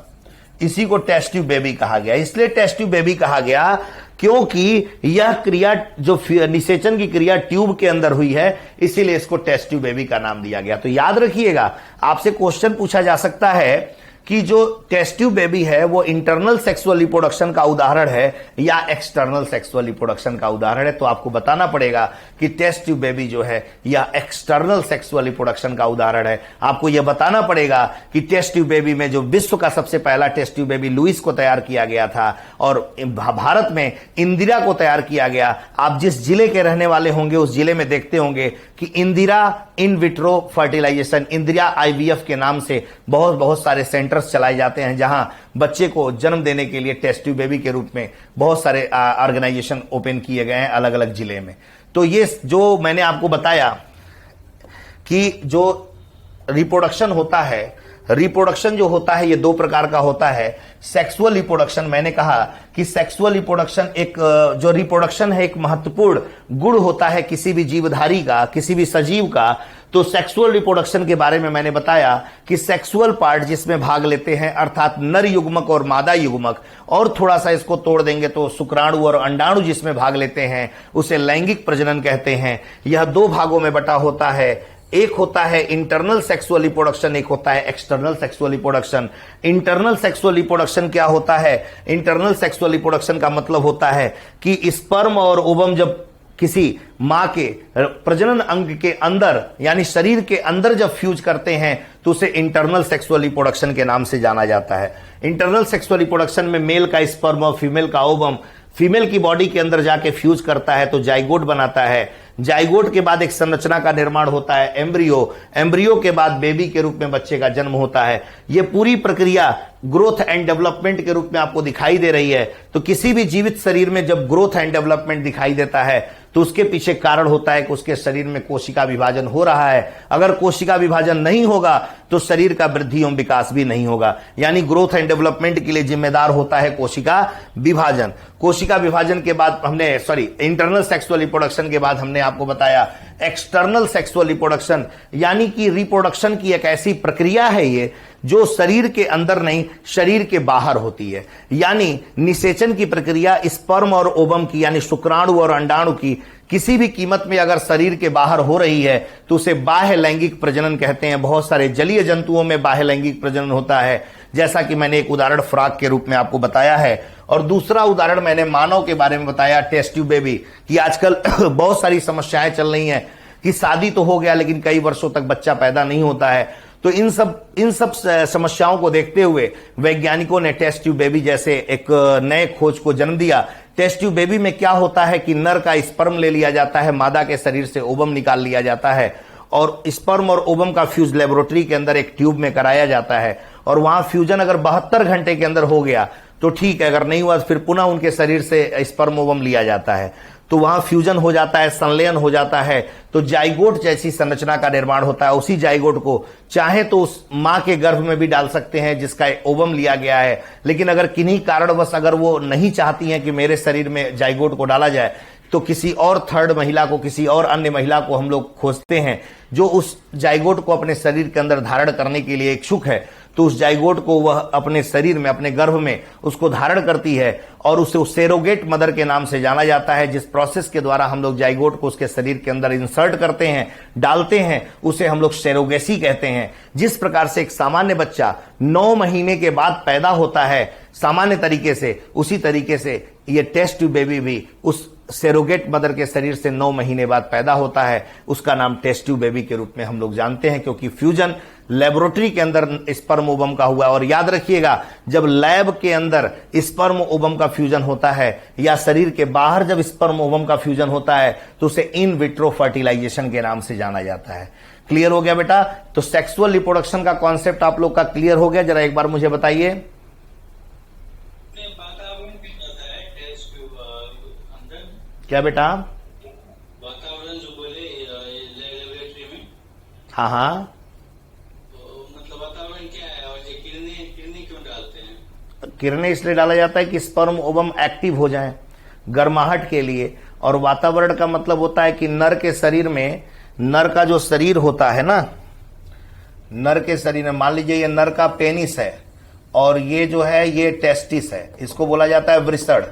इसी को टेस्ट ट्यूब बेबी कहा गया। इसलिए टेस्ट ट्यूब बेबी कहा गया क्योंकि यह क्रिया जो निषेचन की क्रिया ट्यूब के अंदर हुई है, इसीलिए इसको टेस्ट ट्यूब बेबी का नाम दिया गया। तो याद रखिएगा, आपसे क्वेश्चन पूछा जा सकता है कि जो टेस्ट ट्यूब बेबी है वो इंटरनल सेक्सुअल रिप्रोडक्शन का उदाहरण है या एक्सटर्नल सेक्सुअल रिप्रोडक्शन का उदाहरण है। तो आपको बताना पड़ेगा कि टेस्ट ट्यूब बेबी जो है या एक्सटर्नल सेक्सुअल रिप्रोडक्शन का उदाहरण है। आपको यह बताना पड़ेगा कि टेस्ट ट्यूब बेबी में जो विश्व का सबसे पहला टेस्ट ट्यूब बेबी लुइस को तैयार किया गया था और भारत में इंदिरा को तैयार किया गया। आप जिस जिले के रहने वाले होंगे उस जिले में देखते होंगे कि Indira in vitro fertilization, Indira IVF के नाम से बहुत सारे सेंटर सेंटर्स चलाए जाते हैं जहां बच्चे को जन्म देने के लिए टेस्ट ट्यूब बेबी के रूप में बहुत सारे ऑर्गेनाइजेशन ओपन किए गए हैं अलग अलग जिले में। तो ये जो मैंने आपको बताया कि जो रिप्रोडक्शन होता है, रिप्रोडक्शन जो होता है ये दो प्रकार का होता है। सेक्सुअल रिप्रोडक्शन, मैंने कहा कि सेक्सुअल रिप्रोडक्शन एक जो रिप्रोडक्शन है एक महत्वपूर्ण गुण होता है किसी भी जीवधारी का, किसी भी सजीव का। तो सेक्सुअल रिप्रोडक्शन के बारे में मैंने बताया कि सेक्सुअल पार्ट जिसमें भाग लेते हैं अर्थात नर युग्मक और मादा युग्मक, और थोड़ा सा इसको तोड़ देंगे तो शुक्राणु और अंडाणु जिसमें भाग लेते हैं उसे लैंगिक प्रजनन कहते हैं। यह दो भागों में बटा होता है, एक होता है इंटरनल सेक्सुअल रिप्रोडक्शन, एक होता है external sexual reproduction. Internal sexual reproduction क्या होता है? इंटरनल सेक्सुअल रिप्रोडक्शन का मतलब होता है कि स्पर्म और ओवम जब किसी मां के प्रजनन अंग के अंदर यानी शरीर के अंदर जब फ्यूज करते हैं तो उसे इंटरनल सेक्सुअल रिप्रोडक्शन के नाम से जाना जाता है। इंटरनल सेक्सुअल रिप्रोडक्शन में मेल का स्पर्म और फीमेल का ओवम फीमेल की बॉडी के अंदर जाके फ्यूज करता है तो जाइगोट बनाता है। जाइगोट के बाद एक संरचना का निर्माण होता है एम्ब्रियो, एम्ब्रियो के बाद बेबी के रूप में बच्चे का जन्म होता है। यह पूरी प्रक्रिया ग्रोथ एंड डेवलपमेंट के रूप में आपको दिखाई दे रही है। तो किसी भी जीवित शरीर में जब ग्रोथ एंड डेवलपमेंट दिखाई देता है तो उसके पीछे कारण होता है कि उसके शरीर में कोशिका विभाजन हो रहा है। अगर कोशिका विभाजन नहीं होगा तो शरीर का वृद्धि एवं विकास भी नहीं होगा। यानी ग्रोथ एंड डेवलपमेंट के लिए जिम्मेदार होता है कोशिका विभाजन। कोशिका विभाजन के बाद हमने इंटरनल सेक्सुअल रिप्रोडक्शन के बाद हमने आपको बताया एक्सटर्नल सेक्सुअल रिप्रोडक्शन, यानी कि रिप्रोडक्शन की एक ऐसी प्रक्रिया है ये जो शरीर के अंदर नहीं शरीर के बाहर होती है। यानी निषेचन की प्रक्रिया स्पर्म और ओवम की यानी शुक्राणु और अंडाणु की किसी भी कीमत में अगर शरीर के बाहर हो रही है तो उसे बाह्य लैंगिक प्रजनन कहते हैं। बहुत सारे जलीय जंतुओं में बाह्य लैंगिक प्रजनन होता है, जैसा कि मैंने एक उदाहरण फ्रॉग के रूप में आपको बताया है। और दूसरा उदाहरण मैंने मानव के बारे में बताया टेस्ट ट्यूब बेबी कि आजकल बहुत सारी समस्याएं चल रही हैं कि शादी तो हो गया लेकिन कई वर्षों तक बच्चा पैदा नहीं होता है। तो इन सब समस्याओं को देखते हुए वैज्ञानिकों ने टेस्ट ट्यूब बेबी जैसे एक नए खोज को जन्म दिया। टेस्ट ट्यूब बेबी में क्या होता है कि नर का स्पर्म ले लिया जाता है, मादा के शरीर से ओवम निकाल लिया जाता है और स्पर्म और ओवम का फ्यूज लेबोरेटरी के अंदर एक ट्यूब में कराया जाता है। और वहां फ्यूजन अगर 72 घंटे के अंदर हो गया तो ठीक है, अगर नहीं हुआ तो फिर पुनः उनके शरीर से स्पर्म ओवम लिया जाता है। तो वहां फ्यूजन हो जाता है, संलयन हो जाता है, तो जाइगोट जैसी संरचना का निर्माण होता है। उसी जाइगोट को चाहे तो उस मां के गर्भ में भी डाल सकते हैं जिसका ओवम लिया गया है, लेकिन अगर किन्हीं कारणवश अगर वो नहीं चाहती हैं कि मेरे शरीर में जाइगोट को डाला जाए तो किसी और थर्ड महिला को, किसी और अन्य महिला को हम लोग खोजते हैं जो उस जाइगोट को अपने शरीर के अंदर धारण करने के लिए इच्छुक है। तो उस जाइगोट को वह अपने शरीर में, अपने गर्भ में उसको धारण करती है और उसे सेरोगेट मदर के नाम से जाना जाता है। जिस प्रोसेस के द्वारा हम लोग जाइगोट को उसके शरीर के अंदर इंसर्ट करते हैं, डालते हैं, उसे हम लोग सेरोगेसी कहते हैं। जिस प्रकार से एक सामान्य बच्चा 9 महीने के बाद पैदा होता है सामान्य तरीके से, उसी तरीके से ये टेस्ट ट्यूब बेबी भी उस सेरोगेट मदर के शरीर से 9 महीने बाद पैदा होता है। उसका नाम टेस्ट ट्यूब बेबी के रूप में हम लोग जानते हैं क्योंकि फ्यूजन लेबोरेटरी के अंदर स्पर्म ओवम का हुआ। और याद रखिएगा, जब लैब के अंदर स्पर्म ओवम का फ्यूजन होता है या शरीर के बाहर जब स्पर्म ओवम का फ्यूजन होता है तो उसे इन विट्रो फर्टिलाइजेशन के नाम से जाना जाता है। क्लियर हो गया बेटा? तो सेक्सुअल रिप्रोडक्शन का कॉन्सेप्ट आप लोग का क्लियर हो गया? जरा एक बार मुझे बताइए। क्या बेटा? वातावरण जो बोले लेबोरेटरी में, हाँ हाँ, तो मतलब वातावरण क्या है और ये किरणें क्यों डालते हैं? किरणें इसलिए डाला जाता है कि स्पर्म ओवम एक्टिव हो जाएं गर्माहट के लिए। और वातावरण का मतलब होता है कि नर के शरीर में, नर का जो शरीर होता है ना, नर के शरीर में मान लीजिए ये नर का पेनिस है और ये जो है ये टेस्टिस है। इसको बोला जाता है वृषण,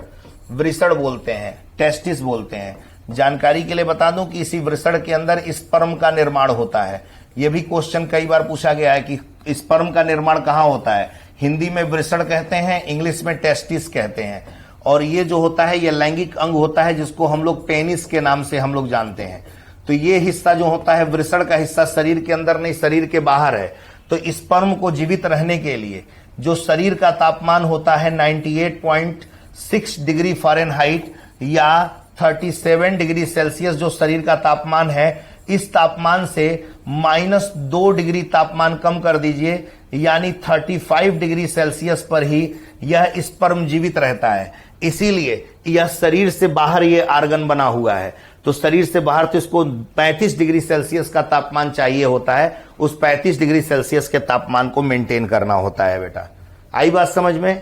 वृषण बोलते हैं, टेस्टिस बोलते हैं। जानकारी के लिए बता दूं कि इसी वृषण के अंदर स्पर्म का निर्माण होता है। यह भी क्वेश्चन कई बार पूछा गया है कि स्पर्म का निर्माण कहां होता है। हिंदी में वृषण कहते हैं, इंग्लिश में टेस्टिस कहते हैं। और ये जो होता है ये लैंगिक अंग होता है जिसको हम लोग पेनिस के नाम से हम लोग जानते हैं। तो ये हिस्सा जो होता है वृषण का हिस्सा शरीर के अंदर नहीं शरीर के बाहर है। तो स्पर्म को जीवित रहने के लिए जो शरीर का तापमान होता है 98.6 डिग्री फ़ारेनहाइट या 37 डिग्री सेल्सियस जो शरीर का तापमान है, इस तापमान से -2 डिग्री तापमान कम कर दीजिए यानी 35 डिग्री सेल्सियस पर ही यह स्पर्म जीवित रहता है। इसीलिए यह शरीर से बाहर ये आर्गन बना हुआ है, तो शरीर से बाहर तो इसको 35 डिग्री सेल्सियस का तापमान चाहिए होता है, उस 35 डिग्री सेल्सियस के तापमान को मेंटेन करना होता है। बेटा आई बात समझ में?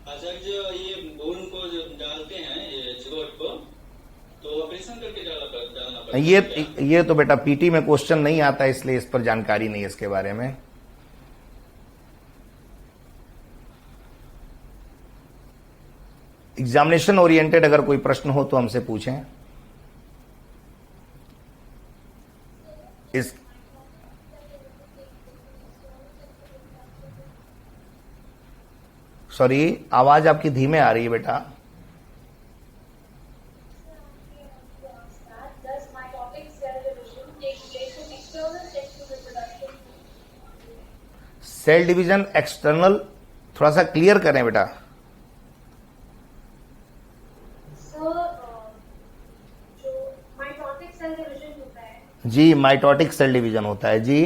आचार्य ये भ्रूण को जो डालते हैं ये चिगोट को, तो ऑपरेशन करके डालना पड़ता है। ये तो बेटा पीटी में क्वेश्चन नहीं आता, इसलिए इस पर जानकारी नहीं है इसके बारे में। एग्जामिनेशन ओरिएंटेड अगर कोई प्रश्न हो तो हमसे पूछें। इस सॉरी, आवाज आपकी धीमे आ रही है बेटा। सेल डिवीजन एक्सटर्नल, थोड़ा सा क्लियर करें बेटा। जी माइटोटिक सेल डिवीजन होता है जी।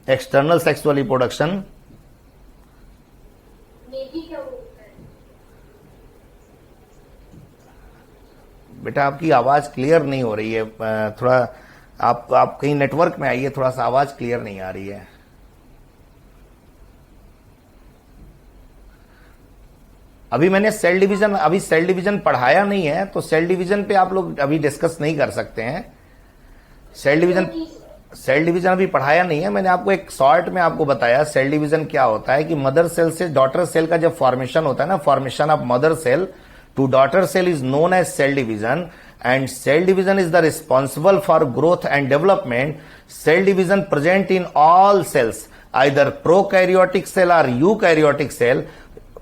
एक्सटर्नल सेक्सुअल रिप्रोडक्शन बेटा आपकी आवाज क्लियर नहीं हो रही है, थोड़ा आप कहीं नेटवर्क में आइए, थोड़ा सा आवाज क्लियर नहीं आ रही है। अभी सेल डिवीजन पढ़ाया नहीं है, तो सेल डिवीजन पे आप लोग अभी डिस्कस नहीं कर सकते हैं। सेल डिवीजन अभी पढ़ाया नहीं है। मैंने आपको एक शॉर्ट में आपको बताया सेल डिवीजन क्या होता है, कि मदर सेल से डॉटर सेल का जब फॉर्मेशन होता है ना, formation of mother cell to daughter cell is known as cell division, and cell division is the responsible for growth and development. Cell division present in all cells, either prokaryotic cell और eukaryotic cell.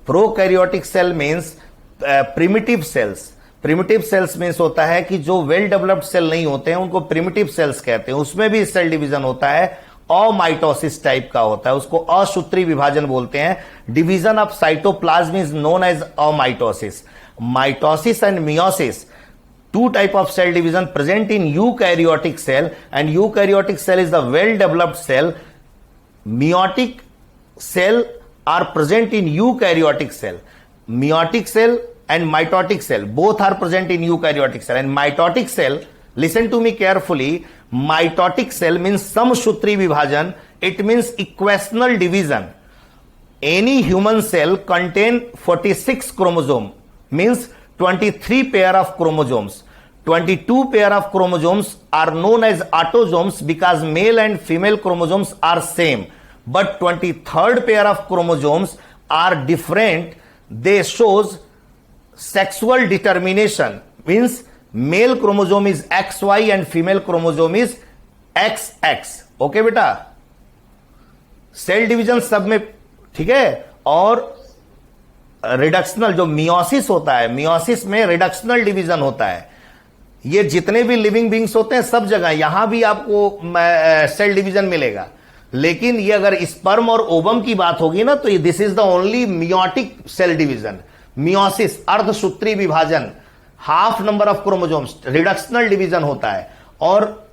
Prokaryotic cell means primitive cells. Primitive cells means होता है कि जो well developed cell नहीं होते हैं उनको primitive sales कहते हैं। उसमें भी सेल डिवीजन होता है, अमाइटोसिस टाइप का होता है, उसको असूत्री विभाजन बोलते हैं। Division of cytoplasm is known as amitosis. Mitosis and meiosis, two type of cell division present in eukaryotic cell, and eukaryotic cell is the well developed cell. Meiotic cell are present in eukaryotic cell. Meiotic cell and mitotic cell both are present in eukaryotic cell, and mitotic cell, listen to me carefully, mitotic cell means samsutri vibhajan, it means equational division. Any human cell contain 46 chromosome, means 23 pair of chromosomes. 22 pair of chromosomes are known as autosomes because male and female chromosomes are same, but 23rd pair of chromosomes are different. They shows sexual determination, means male chromosome is XY and female chromosome is XX. Okay बेटा, cell division सब में ठीक है। और reductional जो meiosis होता है, meiosis में रिडक्शनल डिवीजन होता है। ये जितने भी लिविंग बींग्स होते हैं सब जगह, यहां भी आपको सेल डिवीजन मिलेगा। लेकिन ये अगर स्पर्म और ओवम की बात होगी ना, तो this is the only meiotic cell division. Meiosis अर्धसूत्री विभाजन, half number of chromosomes, reductional division होता है। और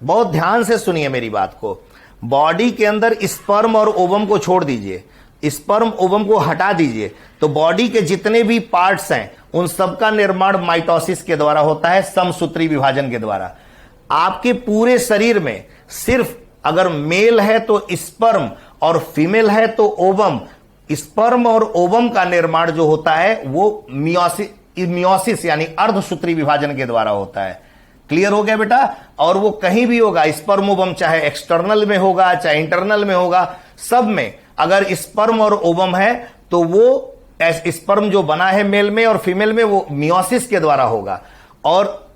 बहुत ध्यान से सुनिए मेरी बात को, बॉडी के अंदर स्पर्म और ओवम को छोड़ दीजिए, स्पर्म ओवम को हटा दीजिए, तो बॉडी के जितने भी पार्ट्स हैं उन सबका निर्माण माइटोसिस के द्वारा होता है, समसूत्री विभाजन के द्वारा। आपके पूरे शरीर में सिर्फ अगर मेल है तो स्पर्म और फीमेल है तो ओवम, स्पर्म और ओवम का निर्माण जो होता है वो मियोसिस यानी अर्धसूत्री विभाजन के द्वारा होता है। क्लियर हो गया बेटा? और वो कहीं भी होगा, स्पर्म ओवम चाहे एक्सटर्नल में होगा चाहे इंटरनल में होगा, सब में अगर स्पर्म और ओवम है तो वो स्पर्म जो बना है मेल में और फीमेल में वो मियोसिस के द्वारा होगा, और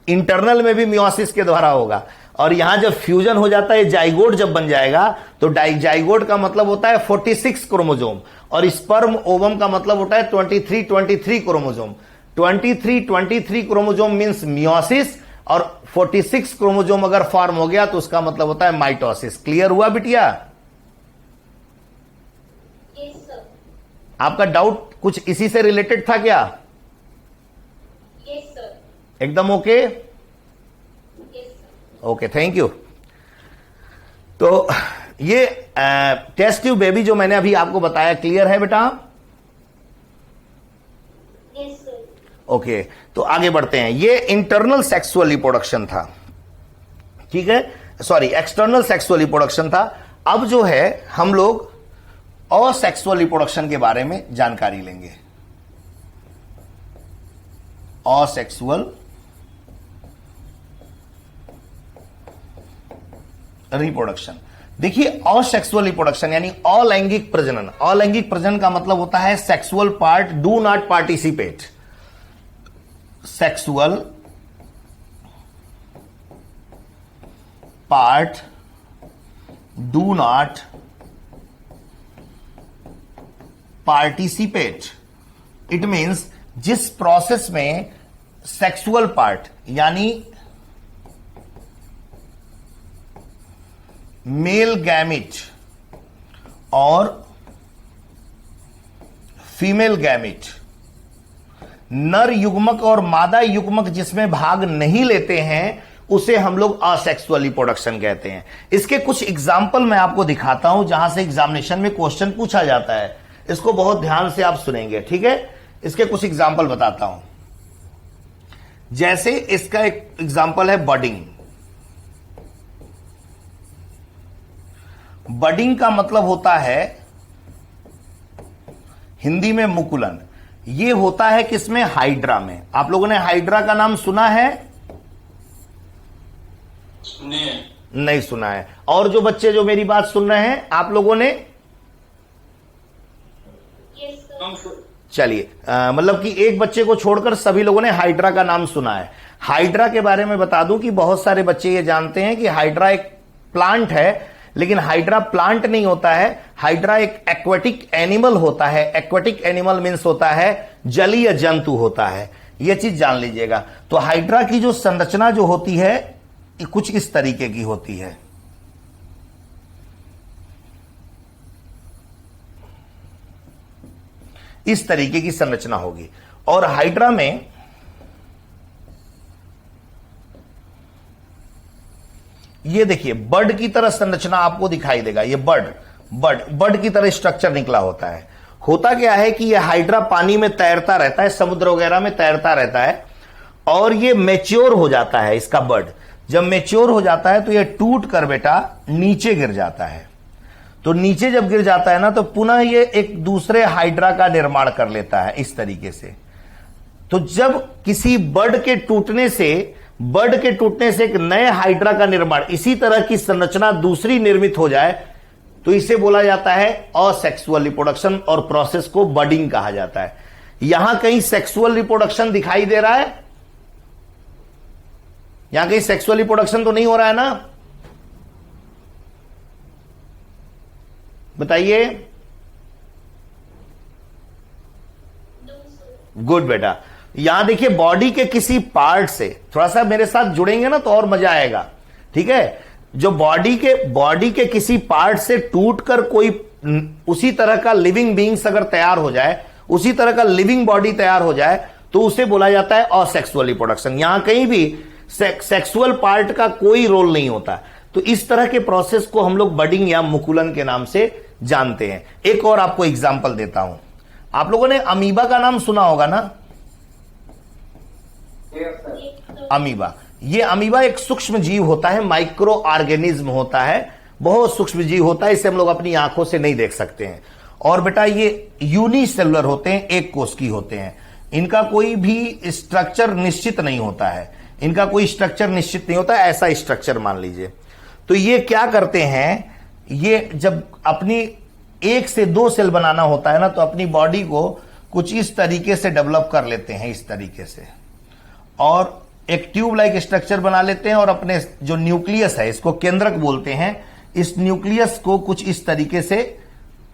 इंटरनल में भी मियोसिस के द्वारा होगा। और यहां जब फ्यूजन हो जाता है, जाइगोट जब बन जाएगा, तो जाइगोट का मतलब होता है 46 क्रोमोसोम, और स्पर्म ओवम का मतलब होता है 23 क्रोमोसोम। 23 क्रोमोसोम मींस मियोसिस, और 46 क्रोमोसोम अगर फॉर्म हो गया तो उसका मतलब होता है माइटोसिस। क्लियर हुआ बिटिया? आपका डाउट कुछ इसी से रिलेटेड था क्या? Yes, sir. एकदम okay? Yes, sir. Okay, thank you. तो ये टेस्ट ट्यूब बेबी जो मैंने अभी आपको बताया, क्लियर है बेटा? Yes, sir. ओके, तो आगे बढ़ते हैं। ये इंटरनल सेक्सुअल रिप्रोडक्शन था, ठीक है, सॉरी एक्सटर्नल सेक्सुअल रिप्रोडक्शन था। अब जो है हम लोग असेक्सुअल रिप्रोडक्शन के बारे में जानकारी लेंगे। Asexual reproduction. देखिए, असेक्सुअल रिप्रोडक्शन यानी अलैंगिक प्रजनन। अलैंगिक प्रजनन का मतलब होता है sexual part do not participate. Sexual part do not participate. It means जिस प्रोसेस में सेक्सुअल पार्ट यानी मेल गैमिट और फीमेल गैमिट, नर युग्मक और मादा युग्मक जिसमें भाग नहीं लेते हैं, उसे हम लोग असेक्सुअल रिप्रोडक्शन कहते हैं। इसके कुछ एग्जाम्पल मैं आपको दिखाता हूं जहां से एग्जामिनेशन में क्वेश्चन पूछा जाता है। इसको बहुत ध्यान से आप सुनेंगे, ठीक है? इसके कुछ एग्जाम्पल बताता हूं। जैसे इसका एक एग्जाम्पल है बडिंग। बडिंग का मतलब होता है हिंदी में मुकुलन। ये होता है किसमें? हाइड्रा में। आप लोगों ने हाइड्रा का नाम सुना है? नहीं सुना है। और जो बच्चे जो मेरी बात सुन रहे हैं, आप लोगों ने? Yes, sir. चलिए, मतलब कि एक बच्चे को छोड़कर सभी लोगों ने हाइड्रा का नाम सुना है। हाइड्रा के बारे में बता दूं कि बहुत सारे बच्चे ये जानते हैं कि हाइड्रा एक प्लांट है, लेकिन हाइड्रा प्लांट नहीं होता है। हाइड्रा एक एक्वेटिक एनिमल होता है। एक्वेटिक एनिमल मीन्स होता है जलीय जंतु होता है। यह चीज जान लीजिएगा। तो हाइड्रा की जो संरचना जो होती है कुछ इस तरीके की होती है। इस तरीके की संरचना होगी। और हाइड्रा में ये देखिए बर्ड की तरह संरचना आपको दिखाई देगा। ये बर्ड की तरह स्ट्रक्चर निकला होता है। होता क्या है कि ये हाइड्रा पानी में तैरता रहता है, समुद्र वगैरह में तैरता रहता है, और ये मैच्योर हो जाता है। इसका बर्ड जब मैच्योर हो जाता है तो ये टूट कर बेटा नीचे गिर जाता है। तो नीचे जब गिर जाता है ना, तो पुनः ये एक दूसरे हाइड्रा का निर्माण कर लेता है इस तरीके से। तो जब किसी बर्ड के टूटने से एक नए हाइड्रा का निर्माण, इसी तरह की संरचना दूसरी निर्मित हो जाए, तो इसे बोला जाता है असेक्सुअल रिप्रोडक्शन, और प्रोसेस को बडिंग कहा जाता है। यहां कहीं सेक्सुअल रिप्रोडक्शन दिखाई दे रहा है? यहां कहीं सेक्सुअल रिप्रोडक्शन तो नहीं हो रहा है ना? बताइए। No, sir. गुड बेटा। यहां देखिए बॉडी के किसी पार्ट से, थोड़ा सा मेरे साथ जुड़ेंगे ना तो और मजा आएगा, ठीक है? जो बॉडी के किसी पार्ट से टूटकर कोई उसी तरह का लिविंग बीइंग्स अगर तैयार हो जाए, उसी तरह का लिविंग बॉडी तैयार हो जाए, तो उसे बोला जाता है असेक्सुअल रिप्रोडक्शन। यहां कहीं भी सेक्सुअल पार्ट का कोई रोल नहीं होता। तो इस तरह के प्रोसेस को हम लोग बडिंग या मुकुलन के नाम से जानते हैं। एक और आपको एग्जांपल देता हूं। आप लोगों ने अमीबा का नाम सुना होगा ना? Yes, sir. Yes, sir. Amoeba, ये अमीबा एक सूक्ष्म जीव होता है, माइक्रो ऑर्गेनिज्म होता है, बहुत सूक्ष्म जीव होता है। इसे हम लोग अपनी आंखों से नहीं देख सकते हैं। और बेटा ये यूनिसेलुलर होते हैं, एक कोशिकीय होते हैं। इनका कोई भी स्ट्रक्चर निश्चित नहीं होता है। इनका कोई स्ट्रक्चर निश्चित नहीं होता है, ऐसा स्ट्रक्चर मान लीजिए। तो ये क्या करते हैं, ये जब अपनी 1 से 2 सेल बनाना होता है ना, तो अपनी बॉडी को कुछ इस तरीके से डेवलप कर लेते हैं, इस तरीके से, और एक ट्यूब लाइक स्ट्रक्चर बना लेते हैं, और अपने जो न्यूक्लियस है, इसको केंद्रक बोलते हैं, इस न्यूक्लियस को कुछ इस तरीके से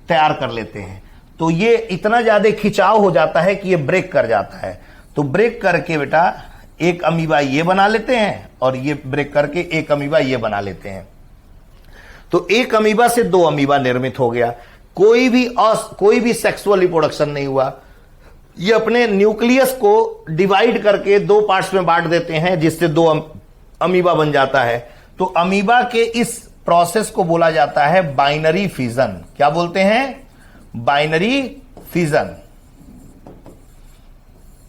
तैयार कर लेते हैं। तो ये इतना ज्यादा खिंचाव हो जाता है कि ये ब्रेक कर जाता है। तो ब्रेक करके बेटा एक अमीबा ये बना लेते हैं, और ये ब्रेक करके एक अमीबा ये बना लेते हैं। तो एक अमीबा से 2 अमीबा निर्मित हो गया। कोई भी सेक्सुअल रिप्रोडक्शन नहीं हुआ। ये अपने न्यूक्लियस को डिवाइड करके दो पार्ट्स में बांट देते हैं, जिससे दो अमीबा बन जाता है। तो अमीबा के इस प्रोसेस को बोला जाता है बाइनरी फिजन। क्या बोलते हैं? बाइनरी फिजन,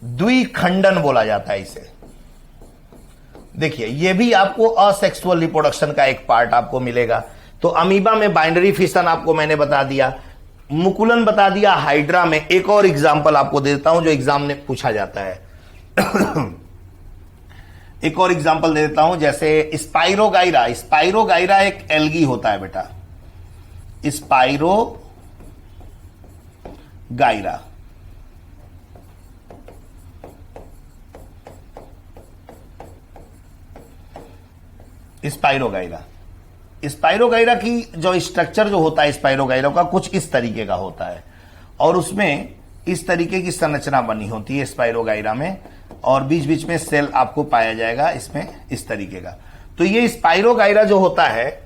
द्विखंडन बोला जाता है इसे। देखिए, ये भी आपको असेक्सुअल रिप्रोडक्शन का एक पार्ट आपको मिलेगा। तो अमीबा में बाइनरी फिजन आपको मैंने बता दिया, मुकुलन बता दिया। हाइड्रा में एक और एग्जांपल आपको दे देता हूं जो एग्जाम में पूछा जाता है। एक और एग्जांपल दे देता हूं, जैसे स्पाइरोगाइरा। स्पाइरोगाइरा एक एल्गी होता है बेटा, स्पाइरोगाइरा। स्पाइरोगाइरा, स्पाइरोगाइरा की जो स्ट्रक्चर जो होता है स्पाइरोगाइरा का कुछ इस तरीके का होता है, और उसमें इस तरीके की संरचना बनी होती है स्पाइरोगाइरा में, और बीच बीच में सेल आपको पाया जाएगा इसमें इस तरीके का। तो ये स्पाइरोगाइरा जो होता है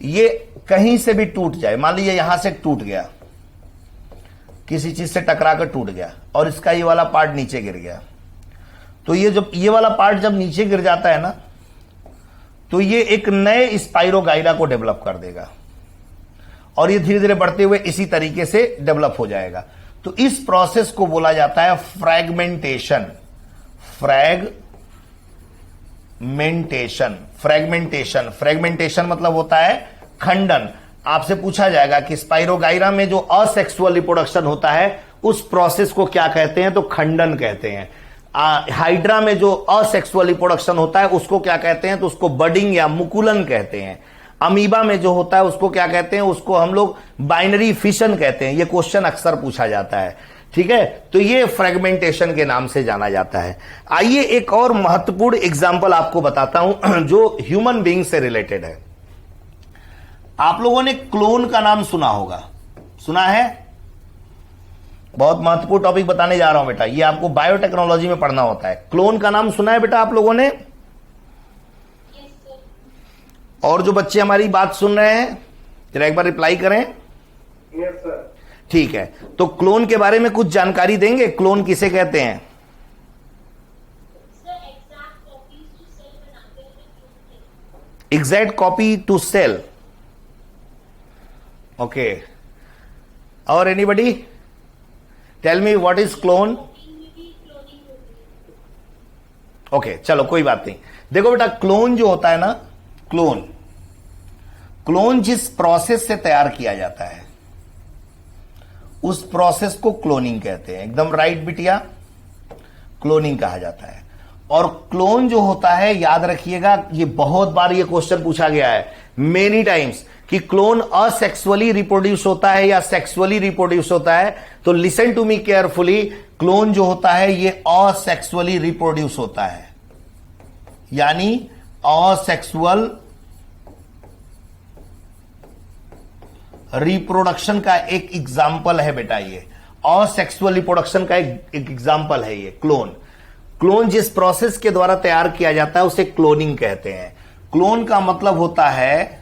ये कहीं से भी टूट जाए, मान लीजिए यहां से टूट गया, किसी चीज से टकरा कर टूट गया और इसका ये वाला पार्ट नीचे गिर गया, तो ये वाला पार्ट जब नीचे गिर जाता है ना, तो ये एक नए स्पाइरोगाइरा को डेवलप कर देगा और ये धीरे धीरे बढ़ते हुए इसी तरीके से डेवलप हो जाएगा। तो इस प्रोसेस को बोला जाता है फ्रैगमेंटेशन। फ्रैगमेंटेशन मतलब होता है खंडन। आपसे पूछा जाएगा कि स्पाइरोगाइरा में जो असेक्सुअल रिप्रोडक्शन होता है उस प्रोसेस को क्या कहते हैं? तो खंडन कहते हैं। हाइड्रा में जो असेक्सुअल रिप्रोडक्शन होता है उसको क्या कहते हैं? तो उसको बडिंग या मुकुलन कहते हैं। अमीबा में जो होता है उसको क्या कहते हैं? उसको हम लोग बाइनरी फिशन कहते हैं। ये क्वेश्चन अक्सर पूछा जाता है, ठीक है। तो ये फ्रेगमेंटेशन के नाम से जाना जाता है। आइए एक और महत्वपूर्ण एग्जाम्पल आपको बताता हूं जो ह्यूमन बीइंग से रिलेटेड है। आप लोगों ने क्लोन का नाम सुना होगा, सुना है? बहुत महत्वपूर्ण टॉपिक बताने जा रहा हूं बेटा, ये आपको बायोटेक्नोलॉजी में पढ़ना होता है। क्लोन का नाम सुना है बेटा आप लोगों ने? और जो बच्चे हमारी बात सुन रहे हैं जरा एक बार रिप्लाई करें। Yes sir. ठीक है, तो क्लोन के बारे में कुछ जानकारी देंगे? क्लोन किसे कहते हैं? Exact copy to cell. Okay, और anybody tell me what is clone? Okay, चलो कोई बात नहीं। देखो बेटा, क्लोन जो होता है ना, क्लोन जिस प्रोसेस से तैयार किया जाता है उस प्रोसेस को क्लोनिंग कहते हैं। एकदम राइट बिटिया, क्लोनिंग कहा जाता है। और क्लोन जो होता है, याद रखिएगा, ये बहुत बार ये क्वेश्चन पूछा गया है मेनी टाइम्स कि क्लोन असेक्सुअली रिप्रोड्यूस होता है या सेक्सुअली रिप्रोड्यूस होता है। तो listen to me carefully, clone जो होता है ये असेक्सुअली रिप्रोड्यूस होता है, यानी असेक्सुअल रिप्रोडक्शन का एक एग्जाम्पल है बेटा। ये असेक्सुअल रिप्रोडक्शन का एक एग्जाम्पल है ये क्लोन जिस प्रोसेस के द्वारा तैयार किया जाता है उसे क्लोनिंग कहते हैं। क्लोन का मतलब होता है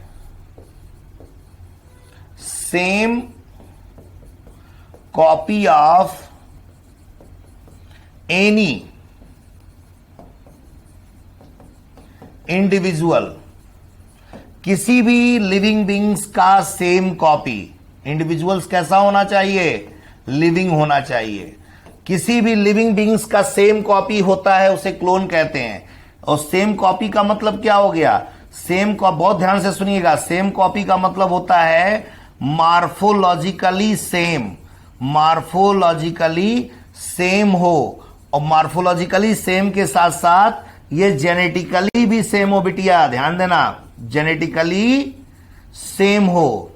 same copy of any individual, किसी भी लिविंग बींग्स का सेम कॉपी। इंडिविजुअल्स कैसा होना चाहिए? लिविंग होना चाहिए। किसी भी लिविंग बींग्स का सेम कॉपी होता है उसे क्लोन कहते हैं। और सेम कॉपी का मतलब क्या हो गया? सेम का, बहुत ध्यान से सुनिएगा, सेम कॉपी का मतलब होता है मार्फोलॉजिकली सेम, मार्फोलॉजिकली सेम हो। और मार्फोलॉजिकली सेम के साथ साथ ये जेनेटिकली भी सेम हो बिटिया, ध्यान देना, जेनेटिकली सेम हो।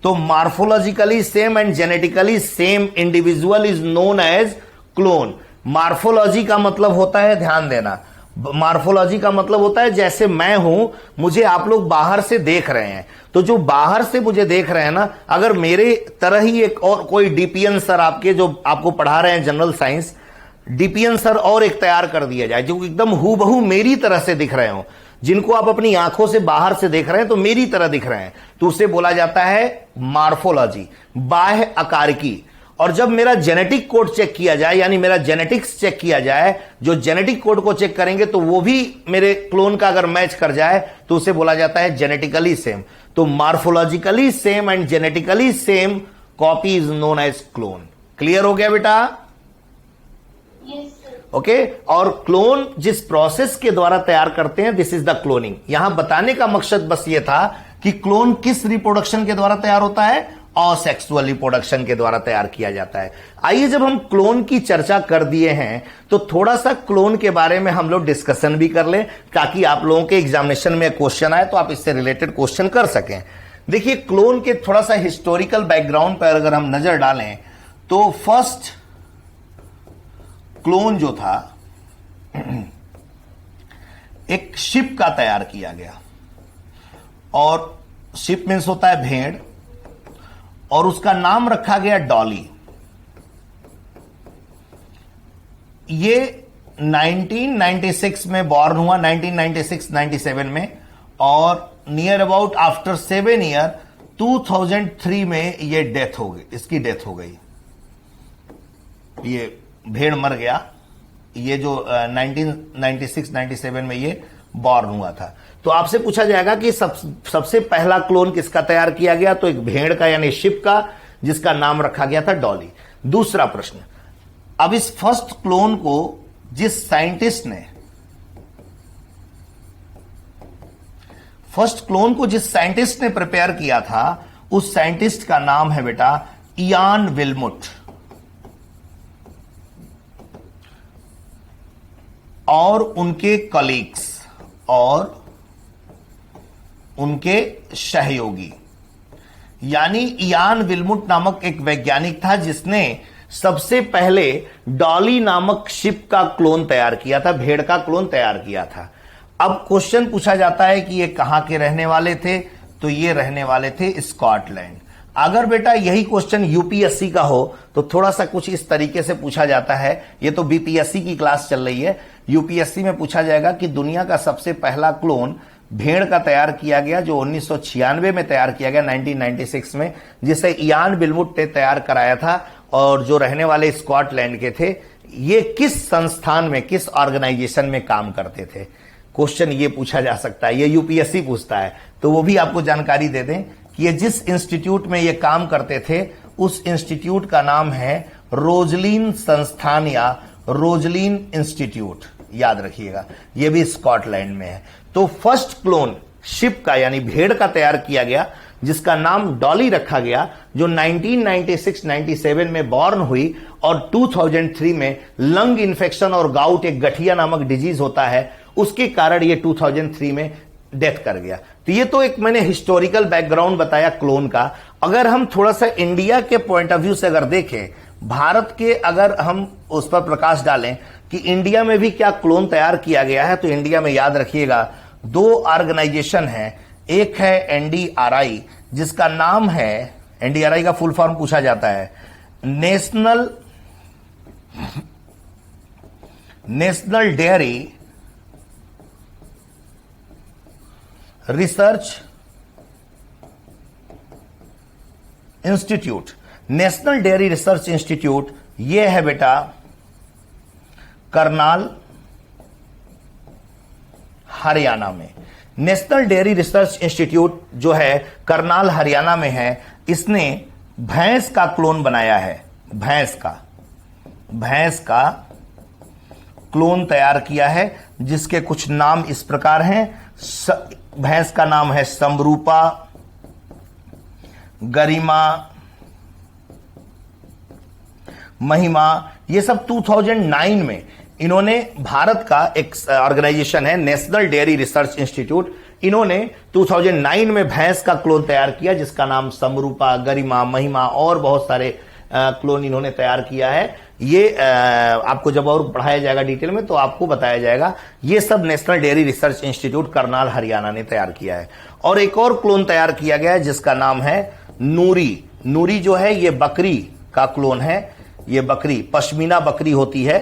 तो morphologically same and genetically same individual is known as clone. Morphology का मतलब होता है, ध्यान देना, मार्फोलॉजी का मतलब होता है जैसे मैं हूं, मुझे आप लोग बाहर से देख रहे हैं, तो जो बाहर से मुझे देख रहे हैं ना, अगर मेरे तरह ही एक और कोई डीपीएन सर आपके जो आपको पढ़ा रहे हैं जनरल साइंस, डीपीएन सर और एक तैयार कर दिया जाए जो एकदम हूबहू मेरी तरह से दिख रहे हो, जिनको आप अपनी आंखों से बाहर से देख रहे हैं तो मेरी तरह दिख रहे हैं, तो उसे बोला जाता है मार्फोलॉजी, बाह्य आकार की। और जब मेरा जेनेटिक कोड चेक किया जाए, यानी मेरा जेनेटिक्स चेक किया जाए, जो जेनेटिक कोड को चेक करेंगे तो वो भी मेरे क्लोन का अगर मैच कर जाए तो उसे बोला जाता है जेनेटिकली सेम। तो morphologically same and genetically same copy is known as clone. Clear हो गया बेटा? Yes, sir. ओके और क्लोन जिस प्रोसेस के द्वारा तैयार करते हैं, दिस इज द क्लोनिंग। यहां बताने का मकसद बस ये था कि क्लोन किस रिप्रोडक्शन के द्वारा तैयार होता है, असेक्सुअल रिप्रोडक्शन के द्वारा तैयार किया जाता है। आइए, जब हम क्लोन की चर्चा कर दिए हैं तो थोड़ा सा क्लोन के बारे में हम लोग डिस्कशन भी कर लें, ताकि आप लोगों के एग्जामिनेशन में क्वेश्चन आए तो आप इससे रिलेटेड क्वेश्चन कर सकें। देखिए, क्लोन के थोड़ा सा हिस्टोरिकल बैकग्राउंड पर अगर हम नजर डालें तो फर्स्ट क्लोन जो था एक शिप का तैयार किया गया, और शिप मीन्स होता है भेड़, और उसका नाम रखा गया डॉली। ये 1996 में बॉर्न हुआ, 1996-97 में, और नियर अबाउट आफ्टर 7 ईयर 2003 में ये डेथ हो गई, इसकी डेथ हो गई। ये भेड़ मर गया, ये जो 1996-97 में ये बॉर्न हुआ था। तो आपसे पूछा जाएगा कि सबसे पहला क्लोन किसका तैयार किया गया, तो एक भेड़ का यानी शिप का, जिसका नाम रखा गया था डॉली। दूसरा प्रश्न, अब इस फर्स्ट क्लोन को जिस साइंटिस्ट ने प्रिपेयर किया था, उस साइंटिस्ट का नाम है बेटा इयान विल्मुट, और उनके कलीग्स और उनके सहयोगी, यानी इयान विल्मुट नामक एक वैज्ञानिक था जिसने सबसे पहले डॉली नामक शिप का क्लोन तैयार किया था, भेड़ का क्लोन तैयार किया था। अब क्वेश्चन पूछा जाता है कि ये कहां के रहने वाले थे, तो ये रहने वाले थे स्कॉटलैंड। अगर बेटा यही क्वेश्चन यूपीएससी का हो तो थोड़ा सा कुछ इस तरीके से पूछा जाता है। ये तो बीपीएससी की क्लास चल रही है, यूपीएससी में पूछा जाएगा कि दुनिया का सबसे पहला क्लोन भेड़ का तैयार किया गया, जो 1996 में तैयार किया गया, 1996 में, जिसे इयान विल्मुट ने तैयार कराया था, और जो रहने वाले स्कॉटलैंड के थे। ये किस संस्थान में, किस ऑर्गेनाइजेशन में काम करते थे, क्वेश्चन ये पूछा जा सकता है, ये यूपीएससी पूछता है। तो वो भी आपको जानकारी दे दें कि ये जिस इंस्टीट्यूट में ये काम करते थे, उस इंस्टीट्यूट का नाम है रोजलिन संस्थान या रोजलिन इंस्टीट्यूट, याद रखिएगा, ये भी स्कॉटलैंड में है। तो फर्स्ट क्लोन शिप का यानी भेड़ का तैयार किया गया, जिसका नाम डॉली रखा गया, जो 1996-97 में बॉर्न हुई, और 2003 में लंग इन्फेक्शन और गाउट, एक गठिया नामक डिजीज होता है, उसके कारण ये 2003 में डेथ कर गया। तो ये तो एक मैंने हिस्टोरिकल बैकग्राउंड बताया क्लोन का। अगर हम थोड़ा सा इंडिया के पॉइंट ऑफ व्यू से अगर देखें, भारत के अगर हम उस पर प्रकाश डालें कि इंडिया में भी क्या क्लोन तैयार किया गया है, तो इंडिया में याद रखिएगा 2 ऑर्गेनाइजेशन है। एक है एनडीआरआई, जिसका नाम है, एनडीआरआई का फुल फॉर्म पूछा जाता है national dairy research institute. National dairy research institute ये है बेटा करनाल, हरियाणा में। नेशनल डेयरी रिसर्च इंस्टीट्यूट जो है करनाल, हरियाणा में है, इसने भैंस का क्लोन बनाया है, भैंस का क्लोन तैयार किया है, जिसके कुछ नाम इस प्रकार हैं। भैंस का नाम है समरूपा, गरिमा, महिमा। ये सब 2009 में इन्होंने, भारत का एक ऑर्गेनाइजेशन है नेशनल डेयरी रिसर्च इंस्टीट्यूट, इन्होंने 2009 में भैंस का क्लोन तैयार किया, जिसका नाम समरूपा, गरिमा, महिमा और बहुत सारे क्लोन इन्होंने तैयार किया है। ये आपको जब और पढ़ाया जाएगा डिटेल में तो आपको बताया जाएगा। ये सब national dairy research institute Karnal, Haryana ने तैयार किया है। और एक और क्लोन तैयार किया गया है जिसका नाम है नूरी। नूरी जो है ये बकरी का क्लोन है। ये बकरी पश्मीना बकरी होती है,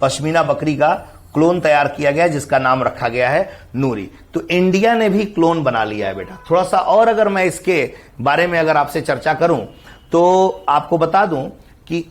पश्मीना बकरी का क्लोन तैयार किया गया जिसका नाम रखा गया है नूरी। तो इंडिया ने भी क्लोन बना लिया है बेटा। थोड़ा सा और अगर मैं इसके बारे में अगर आपसे चर्चा करूं तो आपको बता दूं कि